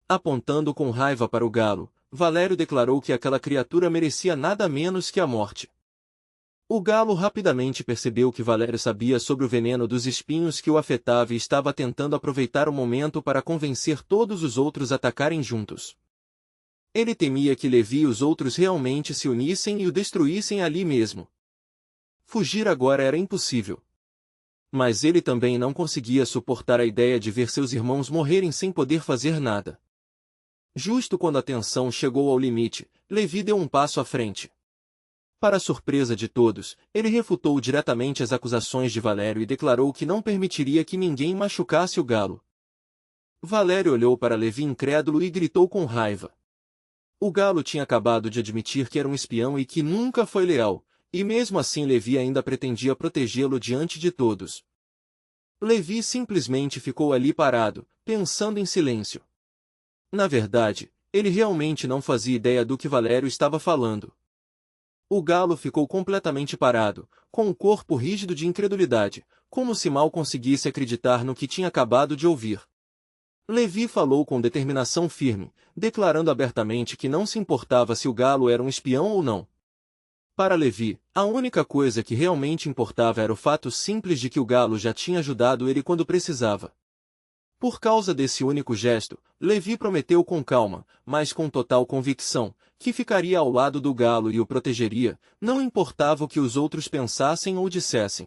Apontando com raiva para o galo, Valério declarou que aquela criatura merecia nada menos que a morte. O galo rapidamente percebeu que Valério sabia sobre o veneno dos espinhos que o afetava e estava tentando aproveitar o momento para convencer todos os outros a atacarem juntos. Ele temia que Levi e os outros realmente se unissem e o destruíssem ali mesmo. Fugir agora era impossível. Mas ele também não conseguia suportar a ideia de ver seus irmãos morrerem sem poder fazer nada. Justo quando a tensão chegou ao limite, Levi deu um passo à frente. Para a surpresa de todos, ele refutou diretamente as acusações de Valério e declarou que não permitiria que ninguém machucasse o galo. Valério olhou para Levi incrédulo e gritou com raiva. O galo tinha acabado de admitir que era um espião e que nunca foi leal, e mesmo assim Levi ainda pretendia protegê-lo diante de todos. Levi simplesmente ficou ali parado, pensando em silêncio. Na verdade, ele realmente não fazia ideia do que Valério estava falando. O galo ficou completamente parado, com o corpo rígido de incredulidade, como se mal conseguisse acreditar no que tinha acabado de ouvir. Levi falou com determinação firme, declarando abertamente que não se importava se o galo era um espião ou não. Para Levi, a única coisa que realmente importava era o fato simples de que o galo já tinha ajudado ele quando precisava. Por causa desse único gesto, Levi prometeu com calma, mas com total convicção, que ficaria ao lado do galo e o protegeria, não importava o que os outros pensassem ou dissessem.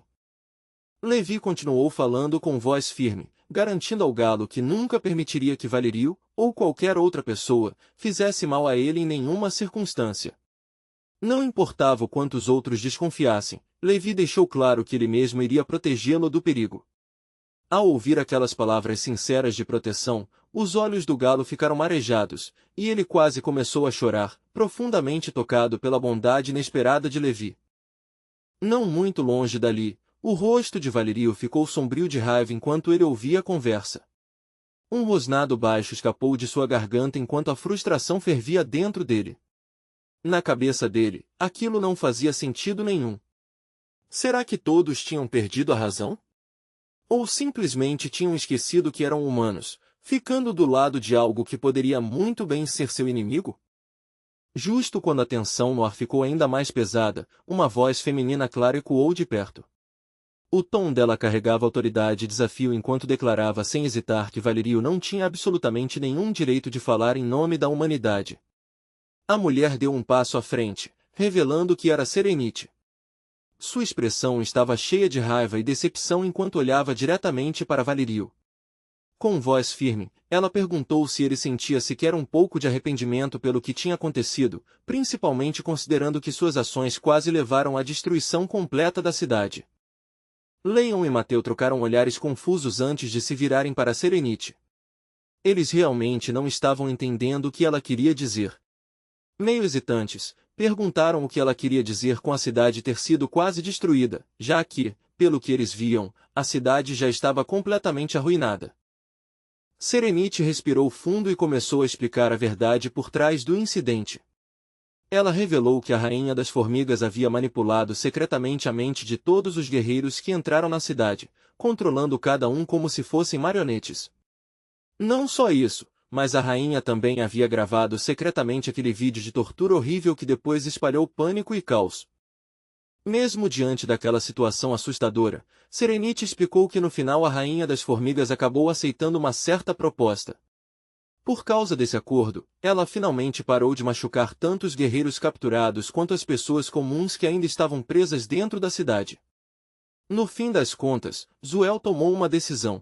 Levi continuou falando com voz firme, garantindo ao galo que nunca permitiria que Valerio, ou qualquer outra pessoa, fizesse mal a ele em nenhuma circunstância. Não importava o quanto os outros desconfiassem, Levi deixou claro que ele mesmo iria protegê-lo do perigo. Ao ouvir aquelas palavras sinceras de proteção, os olhos do galo ficaram marejados, e ele quase começou a chorar, profundamente tocado pela bondade inesperada de Levi. Não muito longe dali, o rosto de Valerio ficou sombrio de raiva enquanto ele ouvia a conversa. Um rosnado baixo escapou de sua garganta enquanto a frustração fervia dentro dele. Na cabeça dele, aquilo não fazia sentido nenhum. Será que todos tinham perdido a razão? Ou simplesmente tinham esquecido que eram humanos, ficando do lado de algo que poderia muito bem ser seu inimigo? Justo quando a tensão no ar ficou ainda mais pesada, uma voz feminina clara ecoou de perto. O tom dela carregava autoridade e desafio enquanto declarava sem hesitar que Valerio não tinha absolutamente nenhum direito de falar em nome da humanidade. A mulher deu um passo à frente, revelando que era Serenite. Sua expressão estava cheia de raiva e decepção enquanto olhava diretamente para Valerio. Com voz firme, ela perguntou se ele sentia sequer um pouco de arrependimento pelo que tinha acontecido, principalmente considerando que suas ações quase levaram à destruição completa da cidade. Leon e Mateu trocaram olhares confusos antes de se virarem para Serenite. Eles realmente não estavam entendendo o que ela queria dizer. Meio hesitantes, perguntaram o que ela queria dizer com a cidade ter sido quase destruída, já que, pelo que eles viam, a cidade já estava completamente arruinada. Serenite respirou fundo e começou a explicar a verdade por trás do incidente. Ela revelou que a Rainha das Formigas havia manipulado secretamente a mente de todos os guerreiros que entraram na cidade, controlando cada um como se fossem marionetes. Não só isso, mas a rainha também havia gravado secretamente aquele vídeo de tortura horrível que depois espalhou pânico e caos. Mesmo diante daquela situação assustadora, Serenite explicou que no final a Rainha das Formigas acabou aceitando uma certa proposta. Por causa desse acordo, ela finalmente parou de machucar tanto os guerreiros capturados quanto as pessoas comuns que ainda estavam presas dentro da cidade. No fim das contas, Zuel tomou uma decisão.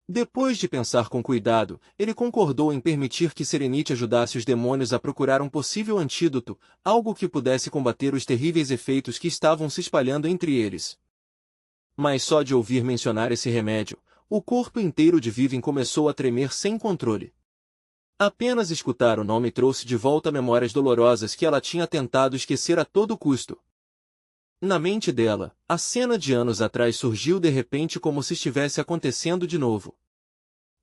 Depois de pensar com cuidado, ele concordou em permitir que Serenite ajudasse os demônios a procurar um possível antídoto, algo que pudesse combater os terríveis efeitos que estavam se espalhando entre eles. Mas só de ouvir mencionar esse remédio, o corpo inteiro de Vivian começou a tremer sem controle. Apenas escutar o nome trouxe de volta memórias dolorosas que ela tinha tentado esquecer a todo custo. Na mente dela, a cena de anos atrás surgiu de repente como se estivesse acontecendo de novo.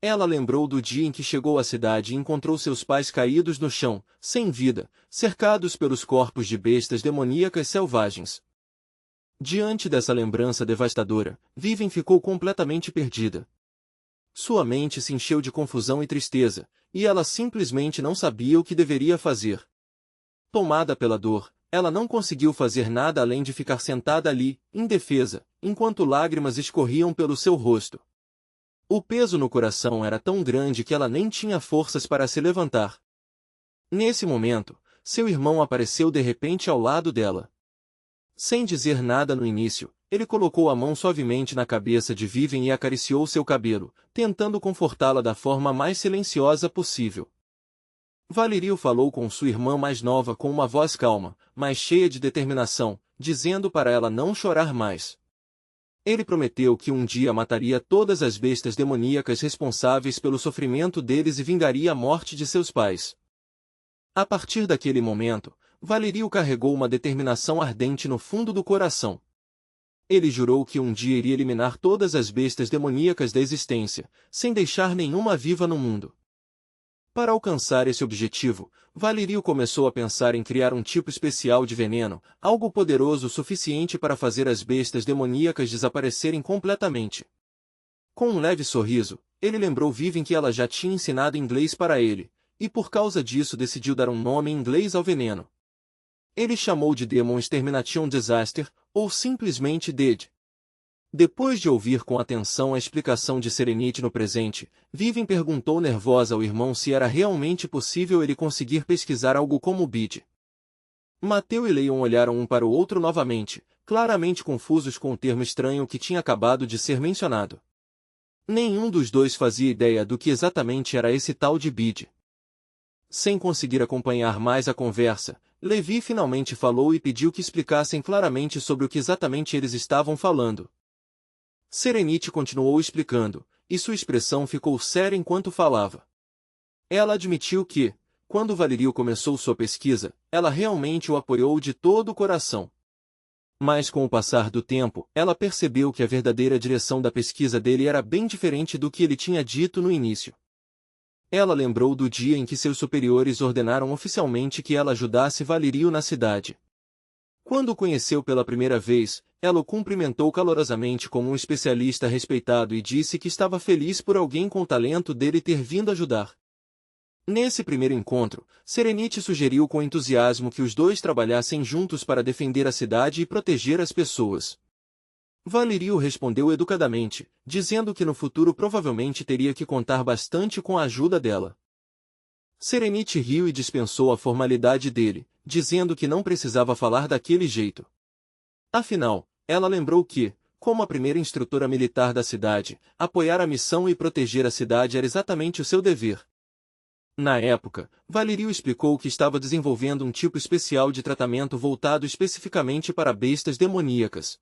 Ela lembrou do dia em que chegou à cidade e encontrou seus pais caídos no chão, sem vida, cercados pelos corpos de bestas demoníacas selvagens. Diante dessa lembrança devastadora, Vivian ficou completamente perdida. Sua mente se encheu de confusão e tristeza, e ela simplesmente não sabia o que deveria fazer. Tomada pela dor, ela não conseguiu fazer nada além de ficar sentada ali, indefesa, enquanto lágrimas escorriam pelo seu rosto. O peso no coração era tão grande que ela nem tinha forças para se levantar. Nesse momento, seu irmão apareceu de repente ao lado dela. Sem dizer nada no início, ele colocou a mão suavemente na cabeça de Vivian e acariciou seu cabelo, tentando confortá-la da forma mais silenciosa possível. Valerio falou com sua irmã mais nova com uma voz calma, mas cheia de determinação, dizendo para ela não chorar mais. Ele prometeu que um dia mataria todas as bestas demoníacas responsáveis pelo sofrimento deles e vingaria a morte de seus pais. A partir daquele momento, Valerio carregou uma determinação ardente no fundo do coração. Ele jurou que um dia iria eliminar todas as bestas demoníacas da existência, sem deixar nenhuma viva no mundo. Para alcançar esse objetivo, Valerio começou a pensar em criar um tipo especial de veneno, algo poderoso o suficiente para fazer as bestas demoníacas desaparecerem completamente. Com um leve sorriso, ele lembrou Vivian que ela já tinha ensinado inglês para ele, e por causa disso decidiu dar um nome em inglês ao veneno. Ele chamou de Demon Extermination Disaster, ou simplesmente DED. Depois de ouvir com atenção a explicação de Serenite no presente, Vivian perguntou nervosa ao irmão se era realmente possível ele conseguir pesquisar algo como BID. Mateu e Leon olharam um para o outro novamente, claramente confusos com o termo estranho que tinha acabado de ser mencionado. Nenhum dos dois fazia ideia do que exatamente era esse tal de BID. Sem conseguir acompanhar mais a conversa, Levi finalmente falou e pediu que explicassem claramente sobre o que exatamente eles estavam falando. Serenite continuou explicando, e sua expressão ficou séria enquanto falava. Ela admitiu que, quando Valerio começou sua pesquisa, ela realmente o apoiou de todo o coração. Mas com o passar do tempo, ela percebeu que a verdadeira direção da pesquisa dele era bem diferente do que ele tinha dito no início. Ela lembrou do dia em que seus superiores ordenaram oficialmente que ela ajudasse Valerio na cidade. Quando o conheceu pela primeira vez, ela o cumprimentou calorosamente como um especialista respeitado e disse que estava feliz por alguém com o talento dele ter vindo ajudar. Nesse primeiro encontro, Serenite sugeriu com entusiasmo que os dois trabalhassem juntos para defender a cidade e proteger as pessoas. Valerio respondeu educadamente, dizendo que no futuro provavelmente teria que contar bastante com a ajuda dela. Serenite riu e dispensou a formalidade dele, dizendo que não precisava falar daquele jeito. Afinal, ela lembrou que, como a primeira instrutora militar da cidade, apoiar a missão e proteger a cidade era exatamente o seu dever. Na época, Valerio explicou que estava desenvolvendo um tipo especial de tratamento voltado especificamente para bestas demoníacas.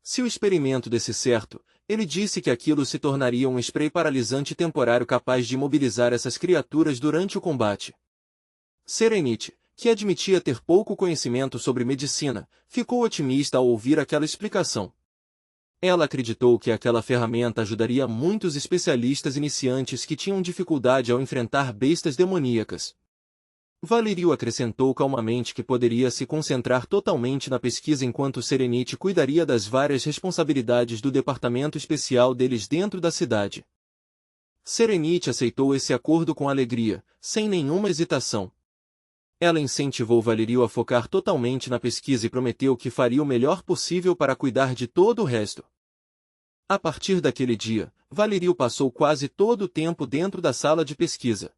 Se o experimento desse certo, ele disse que aquilo se tornaria um spray paralisante temporário capaz de imobilizar essas criaturas durante o combate. Serenite, que admitia ter pouco conhecimento sobre medicina, ficou otimista ao ouvir aquela explicação. Ela acreditou que aquela ferramenta ajudaria muitos especialistas iniciantes que tinham dificuldade ao enfrentar bestas demoníacas. Valerio acrescentou calmamente que poderia se concentrar totalmente na pesquisa enquanto Serenite cuidaria das várias responsabilidades do departamento especial deles dentro da cidade. Serenite aceitou esse acordo com alegria, sem nenhuma hesitação. Ela incentivou Valerio a focar totalmente na pesquisa e prometeu que faria o melhor possível para cuidar de todo o resto. A partir daquele dia, Valerio passou quase todo o tempo dentro da sala de pesquisa.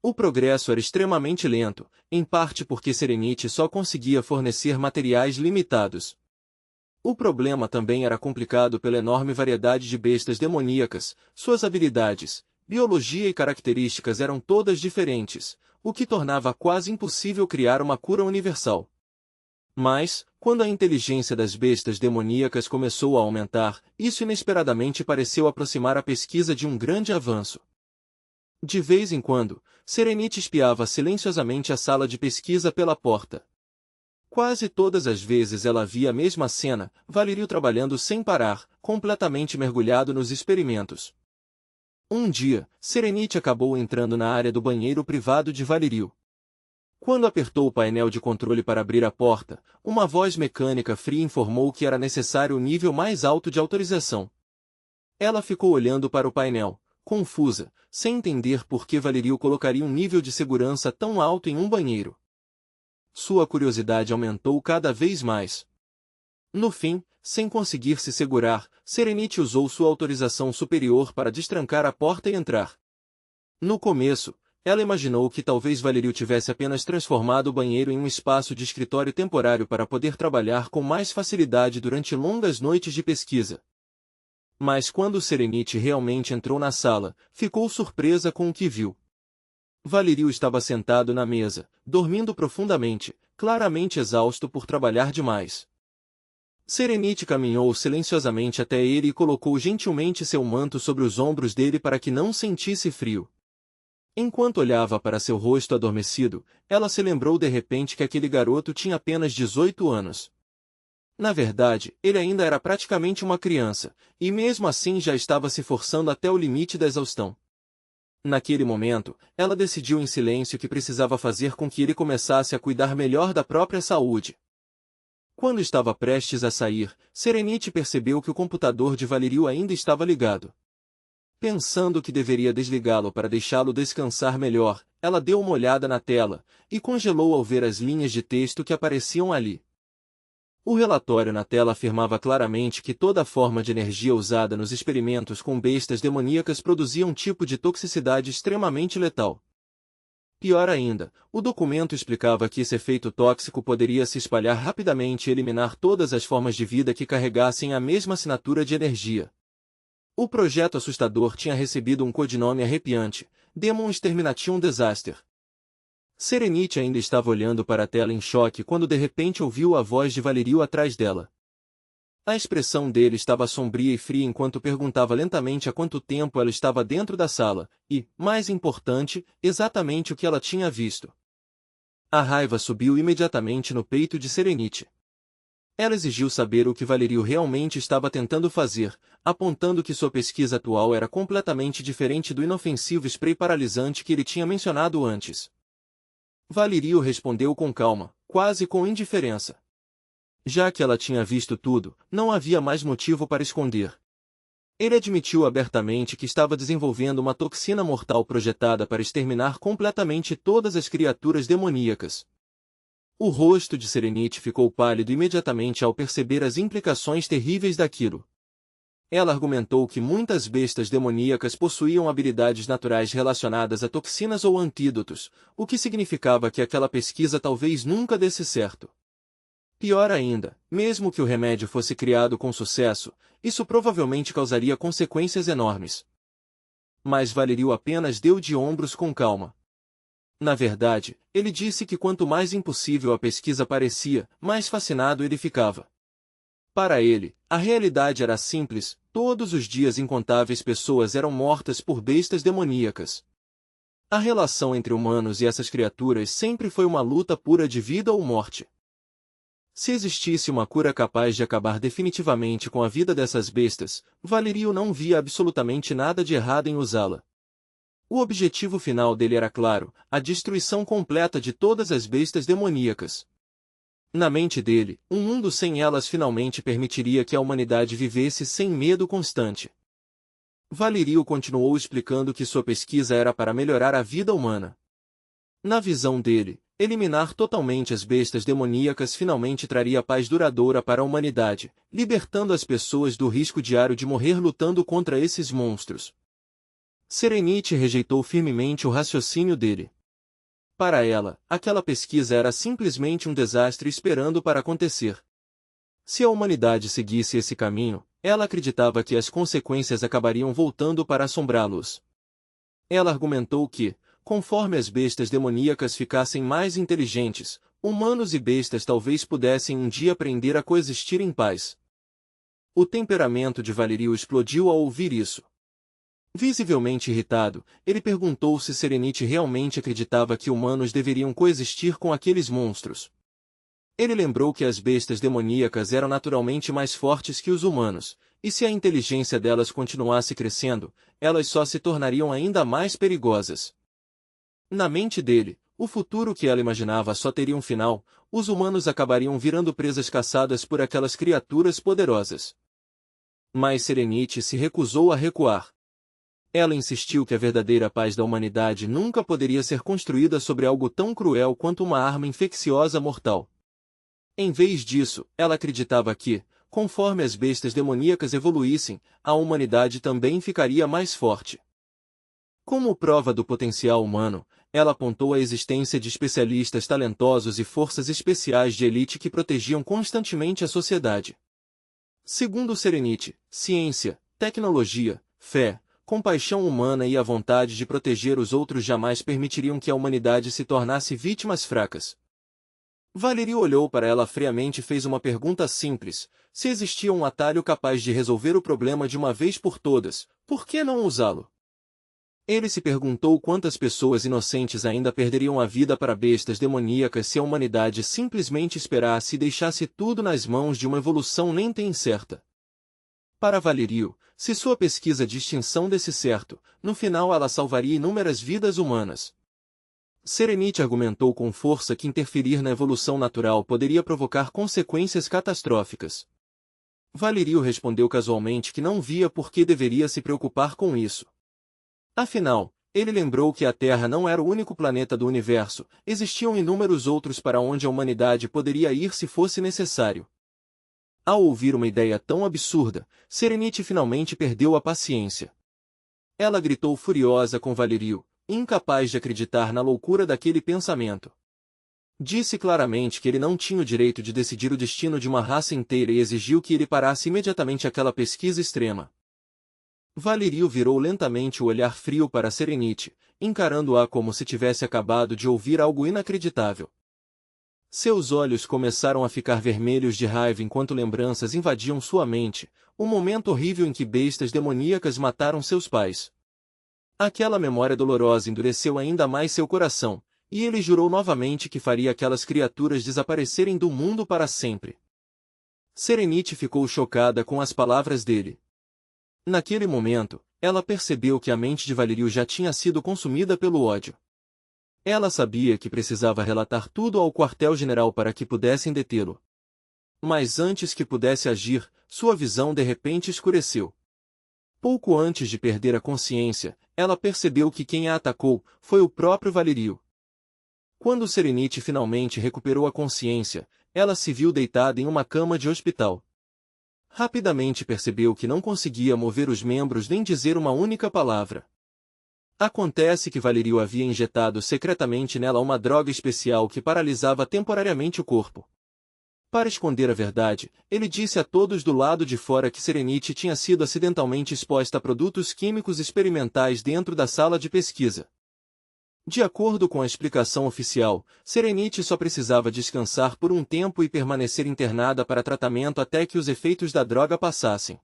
O progresso era extremamente lento, em parte porque Serenity só conseguia fornecer materiais limitados. O problema também era complicado pela enorme variedade de bestas demoníacas, suas habilidades, biologia e características eram todas diferentes, o que tornava quase impossível criar uma cura universal. Mas, quando a inteligência das bestas demoníacas começou a aumentar, isso inesperadamente pareceu aproximar a pesquisa de um grande avanço. De vez em quando, Serenity espiava silenciosamente a sala de pesquisa pela porta. Quase todas as vezes ela via a mesma cena, Valerio trabalhando sem parar, completamente mergulhado nos experimentos. Um dia, Serenity acabou entrando na área do banheiro privado de Valerio. Quando apertou o painel de controle para abrir a porta, uma voz mecânica fria informou que era necessário o nível mais alto de autorização. Ela ficou olhando para o painel, confusa, sem entender por que Valerio colocaria um nível de segurança tão alto em um banheiro. Sua curiosidade aumentou cada vez mais. No fim, sem conseguir se segurar, Serenity usou sua autorização superior para destrancar a porta e entrar. No começo, ela imaginou que talvez Valerio tivesse apenas transformado o banheiro em um espaço de escritório temporário para poder trabalhar com mais facilidade durante longas noites de pesquisa. Mas quando Serenity realmente entrou na sala, ficou surpresa com o que viu. Valerio estava sentado na mesa, dormindo profundamente, claramente exausto por trabalhar demais. Serenity caminhou silenciosamente até ele e colocou gentilmente seu manto sobre os ombros dele para que não sentisse frio. Enquanto olhava para seu rosto adormecido, ela se lembrou de repente que aquele garoto tinha apenas 18 anos. Na verdade, ele ainda era praticamente uma criança, e mesmo assim já estava se forçando até o limite da exaustão. Naquele momento, ela decidiu em silêncio que precisava fazer com que ele começasse a cuidar melhor da própria saúde. Quando estava prestes a sair, Serenity percebeu que o computador de Valerio ainda estava ligado. Pensando que deveria desligá-lo para deixá-lo descansar melhor, ela deu uma olhada na tela, e congelou ao ver as linhas de texto que apareciam ali. O relatório na tela afirmava claramente que toda forma de energia usada nos experimentos com bestas demoníacas produzia um tipo de toxicidade extremamente letal. Pior ainda, o documento explicava que esse efeito tóxico poderia se espalhar rapidamente e eliminar todas as formas de vida que carregassem a mesma assinatura de energia. O projeto assustador tinha recebido um codinome arrepiante, Demon Extermination Disaster. Serenity ainda estava olhando para a tela em choque quando de repente ouviu a voz de Valerio atrás dela. A expressão dele estava sombria e fria enquanto perguntava lentamente há quanto tempo ela estava dentro da sala, e, mais importante, exatamente o que ela tinha visto. A raiva subiu imediatamente no peito de Serenity. Ela exigiu saber o que Valerio realmente estava tentando fazer, apontando que sua pesquisa atual era completamente diferente do inofensivo spray paralisante que ele tinha mencionado antes. Valerio respondeu com calma, quase com indiferença. Já que ela tinha visto tudo, não havia mais motivo para esconder. Ele admitiu abertamente que estava desenvolvendo uma toxina mortal projetada para exterminar completamente todas as criaturas demoníacas. O rosto de Serenity ficou pálido imediatamente ao perceber as implicações terríveis daquilo. Ela argumentou que muitas bestas demoníacas possuíam habilidades naturais relacionadas a toxinas ou antídotos, o que significava que aquela pesquisa talvez nunca desse certo. Pior ainda, mesmo que o remédio fosse criado com sucesso, isso provavelmente causaria consequências enormes. Mas Valerio apenas deu de ombros com calma. Na verdade, ele disse que quanto mais impossível a pesquisa parecia, mais fascinado ele ficava. Para ele, a realidade era simples, todos os dias incontáveis pessoas eram mortas por bestas demoníacas. A relação entre humanos e essas criaturas sempre foi uma luta pura de vida ou morte. Se existisse uma cura capaz de acabar definitivamente com a vida dessas bestas, Valerio não via absolutamente nada de errado em usá-la. O objetivo final dele era claro, a destruição completa de todas as bestas demoníacas. Na mente dele, um mundo sem elas finalmente permitiria que a humanidade vivesse sem medo constante. Valerio continuou explicando que sua pesquisa era para melhorar a vida humana. Na visão dele, eliminar totalmente as bestas demoníacas finalmente traria paz duradoura para a humanidade, libertando as pessoas do risco diário de morrer lutando contra esses monstros. Serenity rejeitou firmemente o raciocínio dele. Para ela, aquela pesquisa era simplesmente um desastre esperando para acontecer. Se a humanidade seguisse esse caminho, ela acreditava que as consequências acabariam voltando para assombrá-los. Ela argumentou que, conforme as bestas demoníacas ficassem mais inteligentes, humanos e bestas talvez pudessem um dia aprender a coexistir em paz. O temperamento de Valerio explodiu ao ouvir isso. Visivelmente irritado, ele perguntou se Serenity realmente acreditava que humanos deveriam coexistir com aqueles monstros. Ele lembrou que as bestas demoníacas eram naturalmente mais fortes que os humanos, e se a inteligência delas continuasse crescendo, elas só se tornariam ainda mais perigosas. Na mente dele, o futuro que ela imaginava só teria um final, os humanos acabariam virando presas caçadas por aquelas criaturas poderosas. Mas Serenity se recusou a recuar. Ela insistiu que a verdadeira paz da humanidade nunca poderia ser construída sobre algo tão cruel quanto uma arma infecciosa mortal. Em vez disso, ela acreditava que, conforme as bestas demoníacas evoluíssem, a humanidade também ficaria mais forte. Como prova do potencial humano, ela apontou a existência de especialistas talentosos e forças especiais de elite que protegiam constantemente a sociedade. Segundo Serenity, ciência, tecnologia, fé, compaixão humana e a vontade de proteger os outros jamais permitiriam que a humanidade se tornasse vítimas fracas. Valerio olhou para ela friamente e fez uma pergunta simples: se existia um atalho capaz de resolver o problema de uma vez por todas, por que não usá-lo? Ele se perguntou quantas pessoas inocentes ainda perderiam a vida para bestas demoníacas se a humanidade simplesmente esperasse e deixasse tudo nas mãos de uma evolução lenta e incerta. Para Valerio, se sua pesquisa de extinção desse certo, no final ela salvaria inúmeras vidas humanas. Serenity argumentou com força que interferir na evolução natural poderia provocar consequências catastróficas. Valerio respondeu casualmente que não via por que deveria se preocupar com isso. Afinal, ele lembrou que a Terra não era o único planeta do universo, existiam inúmeros outros para onde a humanidade poderia ir se fosse necessário. Ao ouvir uma ideia tão absurda, Serenity finalmente perdeu a paciência. Ela gritou furiosa com Valerio, incapaz de acreditar na loucura daquele pensamento. Disse claramente que ele não tinha o direito de decidir o destino de uma raça inteira e exigiu que ele parasse imediatamente aquela pesquisa extrema. Valerio virou lentamente o olhar frio para Serenity, encarando-a como se tivesse acabado de ouvir algo inacreditável. Seus olhos começaram a ficar vermelhos de raiva enquanto lembranças invadiam sua mente, o momento horrível em que bestas demoníacas mataram seus pais. Aquela memória dolorosa endureceu ainda mais seu coração, e ele jurou novamente que faria aquelas criaturas desaparecerem do mundo para sempre. Serenity ficou chocada com as palavras dele. Naquele momento, ela percebeu que a mente de Valerio já tinha sido consumida pelo ódio. Ela sabia que precisava relatar tudo ao quartel-general para que pudessem detê-lo. Mas antes que pudesse agir, sua visão de repente escureceu. Pouco antes de perder a consciência, ela percebeu que quem a atacou foi o próprio Valerio. Quando Serenity finalmente recuperou a consciência, ela se viu deitada em uma cama de hospital. Rapidamente percebeu que não conseguia mover os membros nem dizer uma única palavra. Acontece que Valerio havia injetado secretamente nela uma droga especial que paralisava temporariamente o corpo. Para esconder a verdade, ele disse a todos do lado de fora que Serenity tinha sido acidentalmente exposta a produtos químicos experimentais dentro da sala de pesquisa. De acordo com a explicação oficial, Serenity só precisava descansar por um tempo e permanecer internada para tratamento até que os efeitos da droga passassem.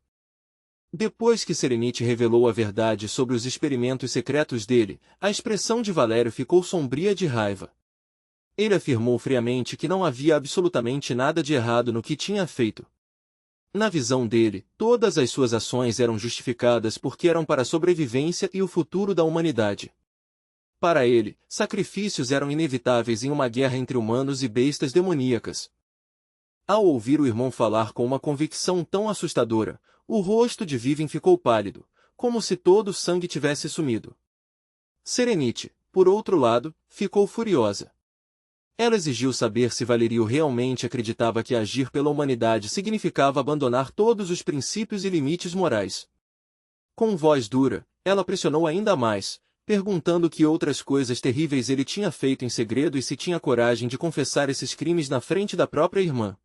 Depois que Serenity revelou a verdade sobre os experimentos secretos dele, a expressão de Valério ficou sombria de raiva. Ele afirmou friamente que não havia absolutamente nada de errado no que tinha feito. Na visão dele, todas as suas ações eram justificadas porque eram para a sobrevivência e o futuro da humanidade. Para ele, sacrifícios eram inevitáveis em uma guerra entre humanos e bestas demoníacas. Ao ouvir o irmão falar com uma convicção tão assustadora, o rosto de Vivien ficou pálido, como se todo o sangue tivesse sumido. Serenity, por outro lado, ficou furiosa. Ela exigiu saber se Valerio realmente acreditava que agir pela humanidade significava abandonar todos os princípios e limites morais. Com voz dura, ela pressionou ainda mais, perguntando que outras coisas terríveis ele tinha feito em segredo e se tinha coragem de confessar esses crimes na frente da própria irmã.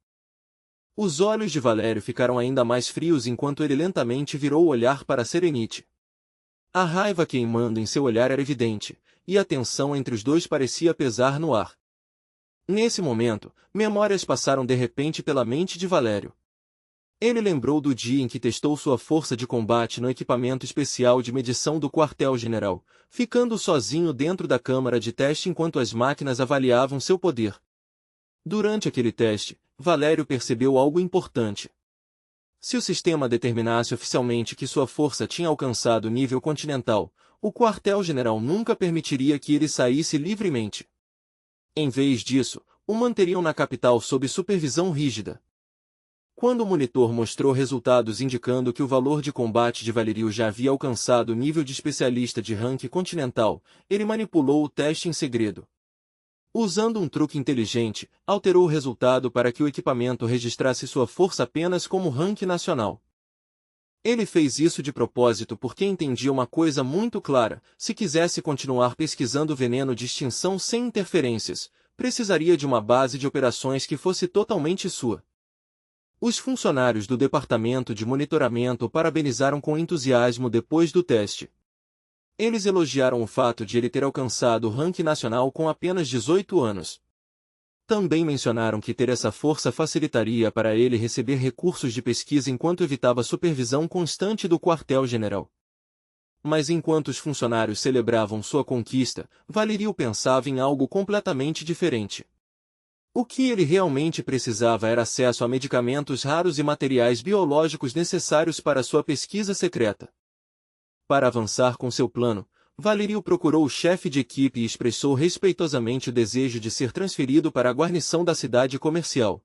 Os olhos de Valério ficaram ainda mais frios enquanto ele lentamente virou o olhar para Serenite. A raiva queimando em seu olhar era evidente, e a tensão entre os dois parecia pesar no ar. Nesse momento, memórias passaram de repente pela mente de Valério. Ele lembrou do dia em que testou sua força de combate no equipamento especial de medição do quartel-general, ficando sozinho dentro da câmara de teste enquanto as máquinas avaliavam seu poder. Durante aquele teste, Valério percebeu algo importante. Se o sistema determinasse oficialmente que sua força tinha alcançado nível continental, o quartel-general nunca permitiria que ele saísse livremente. Em vez disso, o manteriam na capital sob supervisão rígida. Quando o monitor mostrou resultados indicando que o valor de combate de Valerio já havia alcançado o nível de especialista de rank continental, ele manipulou o teste em segredo. Usando um truque inteligente, alterou o resultado para que o equipamento registrasse sua força apenas como rank nacional. Ele fez isso de propósito porque entendia uma coisa muito clara: se quisesse continuar pesquisando veneno de extinção sem interferências, precisaria de uma base de operações que fosse totalmente sua. Os funcionários do departamento de monitoramento o parabenizaram com entusiasmo depois do teste. Eles elogiaram o fato de ele ter alcançado o ranking nacional com apenas 18 anos. Também mencionaram que ter essa força facilitaria para ele receber recursos de pesquisa enquanto evitava supervisão constante do quartel-general. Mas enquanto os funcionários celebravam sua conquista, Valerio pensava em algo completamente diferente. O que ele realmente precisava era acesso a medicamentos raros e materiais biológicos necessários para sua pesquisa secreta. Para avançar com seu plano, Valerio procurou o chefe de equipe e expressou respeitosamente o desejo de ser transferido para a guarnição da cidade comercial.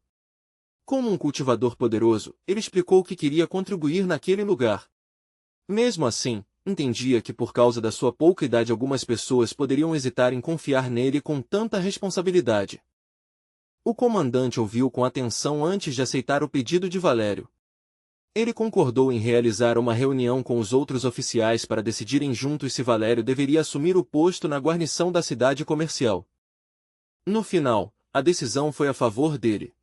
Como um cultivador poderoso, ele explicou que queria contribuir naquele lugar. Mesmo assim, entendia que por causa da sua pouca idade algumas pessoas poderiam hesitar em confiar nele com tanta responsabilidade. O comandante ouviu com atenção antes de aceitar o pedido de Valério. Ele concordou em realizar uma reunião com os outros oficiais para decidirem juntos se Valério deveria assumir o posto na guarnição da cidade comercial. No final, a decisão foi a favor dele.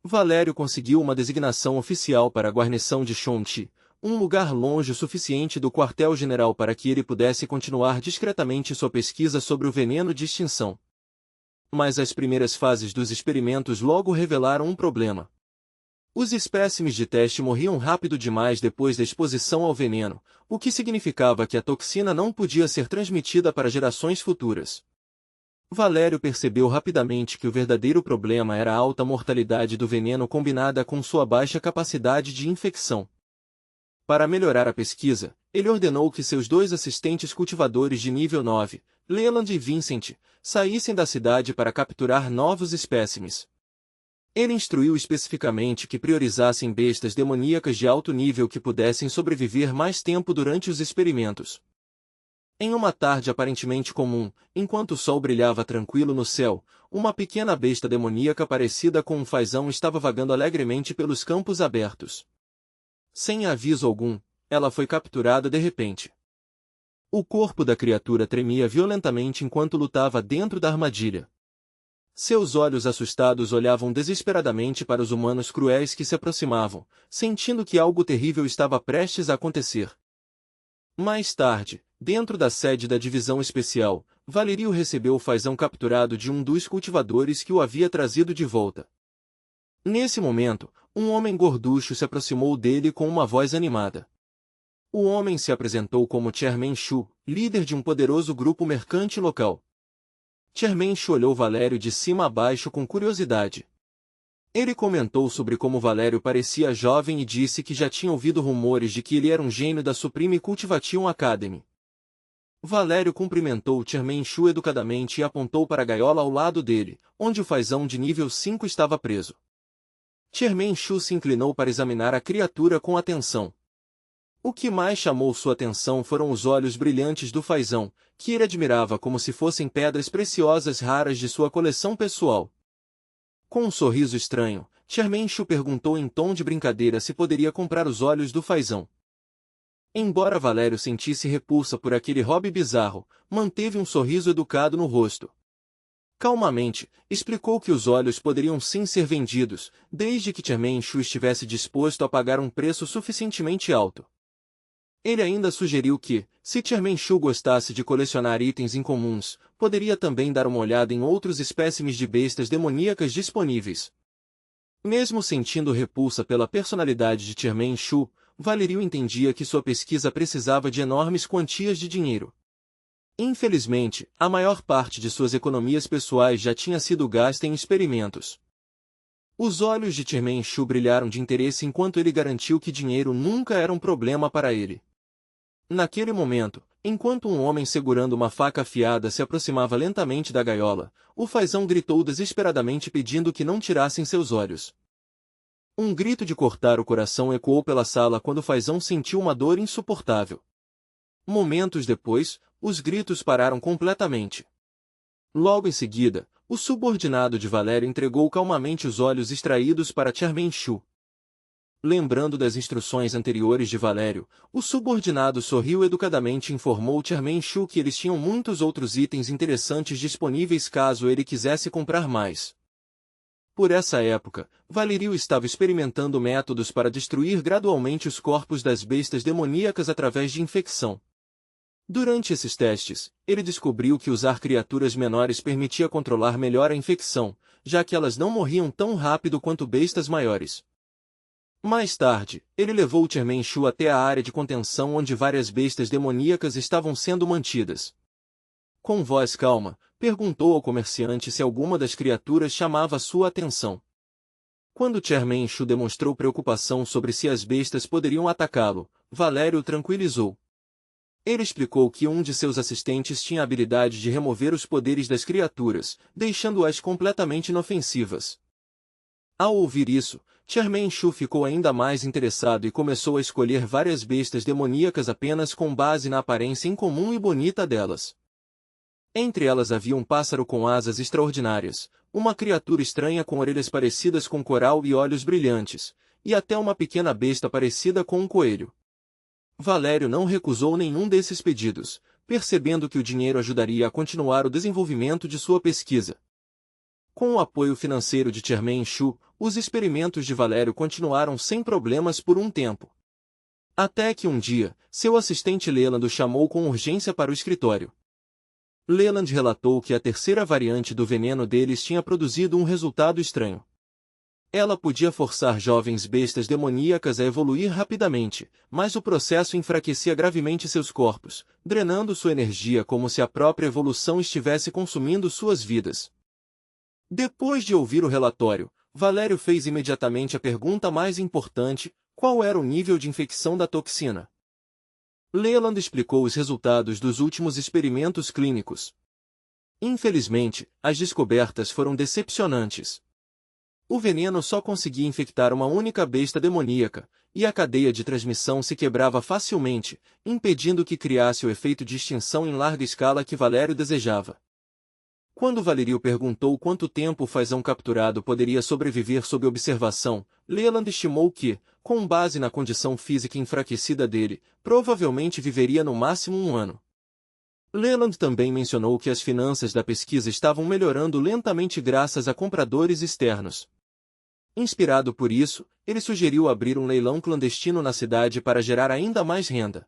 Valério conseguiu uma designação oficial para a guarnição de Shonti, um lugar longe o suficiente do quartel-general para que ele pudesse continuar discretamente sua pesquisa sobre o veneno de extinção. Mas as primeiras fases dos experimentos logo revelaram um problema. Os espécimes de teste morriam rápido demais depois da exposição ao veneno, o que significava que a toxina não podia ser transmitida para gerações futuras. Valério percebeu rapidamente que o verdadeiro problema era a alta mortalidade do veneno combinada com sua baixa capacidade de infecção. Para melhorar a pesquisa, ele ordenou que seus 2 assistentes cultivadores de nível 9, Leland e Vincent, saíssem da cidade para capturar novos espécimes. Ele instruiu especificamente que priorizassem bestas demoníacas de alto nível que pudessem sobreviver mais tempo durante os experimentos. Em uma tarde aparentemente comum, enquanto o sol brilhava tranquilo no céu, uma pequena besta demoníaca parecida com um fazão estava vagando alegremente pelos campos abertos. Sem aviso algum, ela foi capturada de repente. O corpo da criatura tremia violentamente enquanto lutava dentro da armadilha. Seus olhos assustados olhavam desesperadamente para os humanos cruéis que se aproximavam, sentindo que algo terrível estava prestes a acontecer. Mais tarde, dentro da sede da divisão especial, Valerio recebeu o fazão capturado de um dos cultivadores que o havia trazido de volta. Nesse momento, um homem gorducho se aproximou dele com uma voz animada. O homem se apresentou como Chairman Shu, líder de um poderoso grupo mercante local. Chairman Shu olhou Valério de cima a baixo com curiosidade. Ele comentou sobre como Valério parecia jovem e disse que já tinha ouvido rumores de que ele era um gênio da Supreme Cultivation Academy. Valério cumprimentou Chairman Shu educadamente e apontou para a gaiola ao lado dele, onde o fazão de nível 5 estava preso. Chairman Shu se inclinou para examinar a criatura com atenção. O que mais chamou sua atenção foram os olhos brilhantes do fazão, que ele admirava como se fossem pedras preciosas raras de sua coleção pessoal. Com um sorriso estranho, Xiaomengshu perguntou em tom de brincadeira se poderia comprar os olhos do fazão. Embora Valério sentisse repulsa por aquele hobby bizarro, manteve um sorriso educado no rosto. Calmamente, explicou que os olhos poderiam sim ser vendidos, desde que Xiaomengshu estivesse disposto a pagar um preço suficientemente alto. Ele ainda sugeriu que, se Xiaomengshu gostasse de colecionar itens incomuns, poderia também dar uma olhada em outros espécimes de bestas demoníacas disponíveis. Mesmo sentindo repulsa pela personalidade de Xiaomengshu, Valerio entendia que sua pesquisa precisava de enormes quantias de dinheiro. Infelizmente, a maior parte de suas economias pessoais já tinha sido gasta em experimentos. Os olhos de Xiaomengshu brilharam de interesse enquanto ele garantiu que dinheiro nunca era um problema para ele. Naquele momento, enquanto um homem segurando uma faca afiada se aproximava lentamente da gaiola, o fazão gritou desesperadamente pedindo que não tirassem seus olhos. Um grito de cortar o coração ecoou pela sala quando o fazão sentiu uma dor insuportável. Momentos depois, os gritos pararam completamente. Logo em seguida, o subordinado de Valério entregou calmamente os olhos extraídos para Xiaomengshu. Lembrando das instruções anteriores de Valério, o subordinado sorriu educadamente e informou Xiaomengshu que eles tinham muitos outros itens interessantes disponíveis caso ele quisesse comprar mais. Por essa época, Valerio estava experimentando métodos para destruir gradualmente os corpos das bestas demoníacas através de infecção. Durante esses testes, ele descobriu que usar criaturas menores permitia controlar melhor a infecção, já que elas não morriam tão rápido quanto bestas maiores. Mais tarde, ele levou Xiaomengshu até a área de contenção onde várias bestas demoníacas estavam sendo mantidas. Com voz calma, perguntou ao comerciante se alguma das criaturas chamava sua atenção. Quando Xiaomengshu demonstrou preocupação sobre se as bestas poderiam atacá-lo, Valério o tranquilizou. Ele explicou que um de seus assistentes tinha a habilidade de remover os poderes das criaturas, deixando-as completamente inofensivas. Ao ouvir isso, Xiaomengshu ficou ainda mais interessado e começou a escolher várias bestas demoníacas apenas com base na aparência incomum e bonita delas. Entre elas havia um pássaro com asas extraordinárias, uma criatura estranha com orelhas parecidas com coral e olhos brilhantes, e até uma pequena besta parecida com um coelho. Valério não recusou nenhum desses pedidos, percebendo que o dinheiro ajudaria a continuar o desenvolvimento de sua pesquisa. Com o apoio financeiro de Xiaomengshu, os experimentos de Valério continuaram sem problemas por um tempo. Até que um dia, seu assistente Leland o chamou com urgência para o escritório. Leland relatou que a terceira variante do veneno deles tinha produzido um resultado estranho. Ela podia forçar jovens bestas demoníacas a evoluir rapidamente, mas o processo enfraquecia gravemente seus corpos, drenando sua energia como se a própria evolução estivesse consumindo suas vidas. Depois de ouvir o relatório, Valério fez imediatamente a pergunta mais importante: qual era o nível de infecção da toxina? Leland explicou os resultados dos últimos experimentos clínicos. Infelizmente, as descobertas foram decepcionantes. O veneno só conseguia infectar uma única besta demoníaca, e a cadeia de transmissão se quebrava facilmente, impedindo que criasse o efeito de extinção em larga escala que Valério desejava. Quando Valerio perguntou quanto tempo o fazão capturado poderia sobreviver sob observação, Leland estimou que, com base na condição física enfraquecida dele, provavelmente viveria no máximo 1 ano. Leland também mencionou que as finanças da pesquisa estavam melhorando lentamente graças a compradores externos. Inspirado por isso, ele sugeriu abrir um leilão clandestino na cidade para gerar ainda mais renda.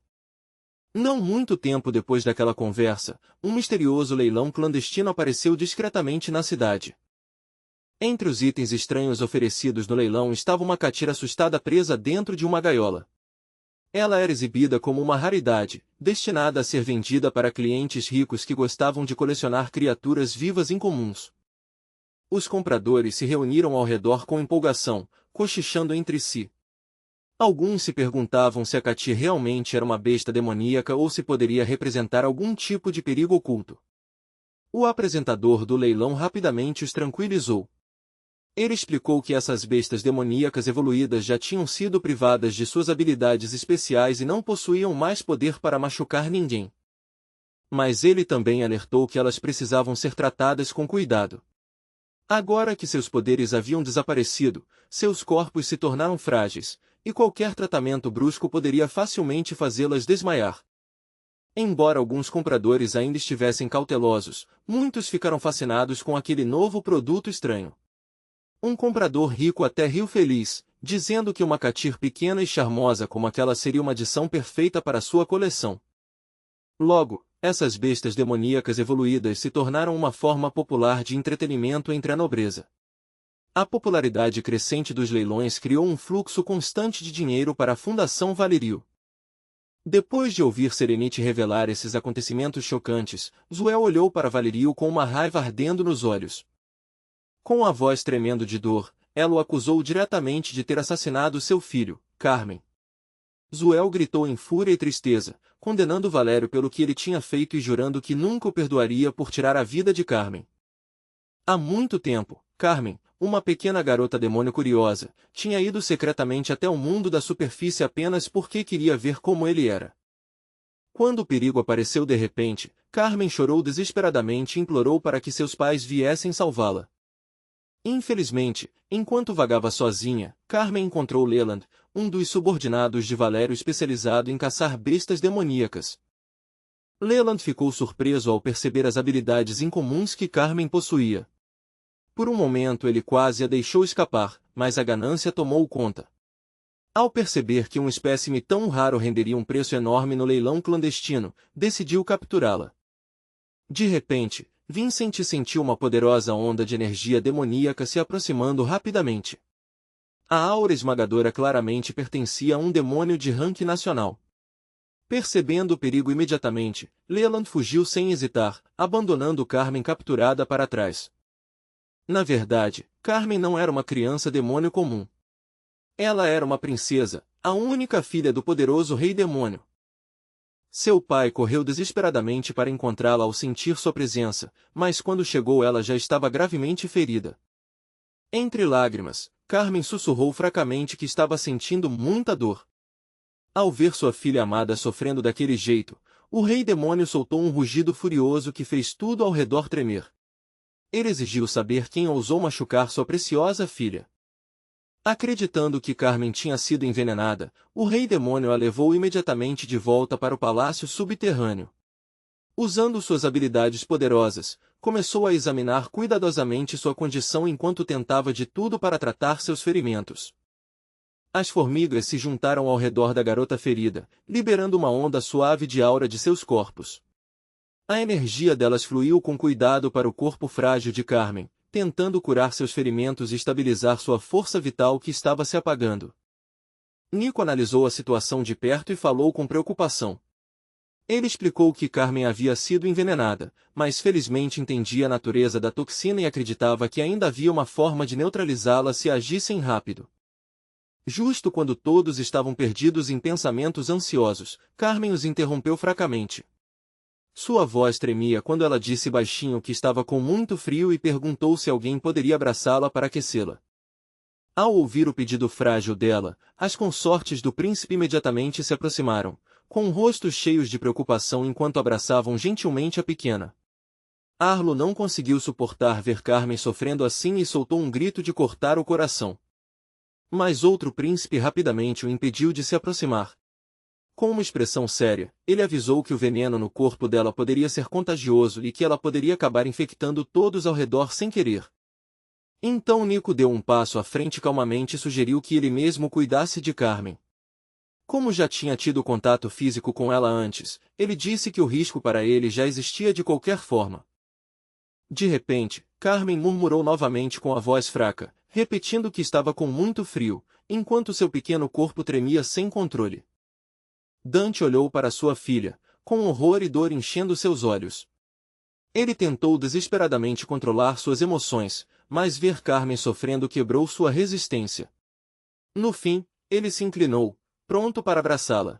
Não muito tempo depois daquela conversa, um misterioso leilão clandestino apareceu discretamente na cidade. Entre os itens estranhos oferecidos no leilão estava uma catira assustada presa dentro de uma gaiola. Ela era exibida como uma raridade, destinada a ser vendida para clientes ricos que gostavam de colecionar criaturas vivas incomuns. Os compradores se reuniram ao redor com empolgação, cochichando entre si. Alguns se perguntavam se a catira realmente era uma besta demoníaca ou se poderia representar algum tipo de perigo oculto. O apresentador do leilão rapidamente os tranquilizou. Ele explicou que essas bestas demoníacas evoluídas já tinham sido privadas de suas habilidades especiais e não possuíam mais poder para machucar ninguém. Mas ele também alertou que elas precisavam ser tratadas com cuidado. Agora que seus poderes haviam desaparecido, seus corpos se tornaram frágeis, e qualquer tratamento brusco poderia facilmente fazê-las desmaiar. Embora alguns compradores ainda estivessem cautelosos, muitos ficaram fascinados com aquele novo produto estranho. Um comprador rico até riu feliz, dizendo que uma catir pequena e charmosa como aquela seria uma adição perfeita para sua coleção. Logo, essas bestas demoníacas evoluídas se tornaram uma forma popular de entretenimento entre a nobreza. A popularidade crescente dos leilões criou um fluxo constante de dinheiro para a Fundação Valerio. Depois de ouvir Serenity revelar esses acontecimentos chocantes, Zuel olhou para Valerio com uma raiva ardendo nos olhos. Com a voz tremendo de dor, ela o acusou diretamente de ter assassinado seu filho, Carmen. Zuel gritou em fúria e tristeza, condenando Valério pelo que ele tinha feito e jurando que nunca o perdoaria por tirar a vida de Carmen. Há muito tempo, Carmen, uma pequena garota demônio curiosa, tinha ido secretamente até o mundo da superfície apenas porque queria ver como ele era. Quando o perigo apareceu de repente, Carmen chorou desesperadamente e implorou para que seus pais viessem salvá-la. Infelizmente, enquanto vagava sozinha, Carmen encontrou Leland, um dos subordinados de Valério especializado em caçar bestas demoníacas. Leland ficou surpreso ao perceber as habilidades incomuns que Carmen possuía. Por um momento ele quase a deixou escapar, mas a ganância tomou conta. Ao perceber que um espécime tão raro renderia um preço enorme no leilão clandestino, decidiu capturá-la. De repente, Vincent sentiu uma poderosa onda de energia demoníaca se aproximando rapidamente. A aura esmagadora claramente pertencia a um demônio de ranking nacional. Percebendo o perigo imediatamente, Leland fugiu sem hesitar, abandonando Carmen capturada para trás. Na verdade, Carmen não era uma criança demônio comum. Ela era uma princesa, a única filha do poderoso rei demônio. Seu pai correu desesperadamente para encontrá-la ao sentir sua presença, mas quando chegou ela já estava gravemente ferida. Entre lágrimas, Carmen sussurrou fracamente que estava sentindo muita dor. Ao ver sua filha amada sofrendo daquele jeito, o rei demônio soltou um rugido furioso que fez tudo ao redor tremer. Ele exigiu saber quem ousou machucar sua preciosa filha. Acreditando que Carmen tinha sido envenenada, o rei demônio a levou imediatamente de volta para o palácio subterrâneo. Usando suas habilidades poderosas, começou a examinar cuidadosamente sua condição enquanto tentava de tudo para tratar seus ferimentos. As formigas se juntaram ao redor da garota ferida, liberando uma onda suave de aura de seus corpos. A energia delas fluiu com cuidado para o corpo frágil de Carmen, tentando curar seus ferimentos e estabilizar sua força vital que estava se apagando. Nico analisou a situação de perto e falou com preocupação. Ele explicou que Carmen havia sido envenenada, mas felizmente entendia a natureza da toxina e acreditava que ainda havia uma forma de neutralizá-la se agissem rápido. Justo quando todos estavam perdidos em pensamentos ansiosos, Carmen os interrompeu fracamente. Sua voz tremia quando ela disse baixinho que estava com muito frio e perguntou se alguém poderia abraçá-la para aquecê-la. Ao ouvir o pedido frágil dela, as consortes do príncipe imediatamente se aproximaram, com rostos cheios de preocupação enquanto abraçavam gentilmente a pequena. Arlo não conseguiu suportar ver Carmen sofrendo assim e soltou um grito de cortar o coração. Mas outro príncipe rapidamente o impediu de se aproximar. Com uma expressão séria, ele avisou que o veneno no corpo dela poderia ser contagioso e que ela poderia acabar infectando todos ao redor sem querer. Então Nico deu um passo à frente calmamente e sugeriu que ele mesmo cuidasse de Carmen. Como já tinha tido contato físico com ela antes, ele disse que o risco para ele já existia de qualquer forma. De repente, Carmen murmurou novamente com a voz fraca, repetindo que estava com muito frio, enquanto seu pequeno corpo tremia sem controle. Dante olhou para sua filha, com horror e dor enchendo seus olhos. Ele tentou desesperadamente controlar suas emoções, mas ver Carmen sofrendo quebrou sua resistência. No fim, ele se inclinou, pronto para abraçá-la.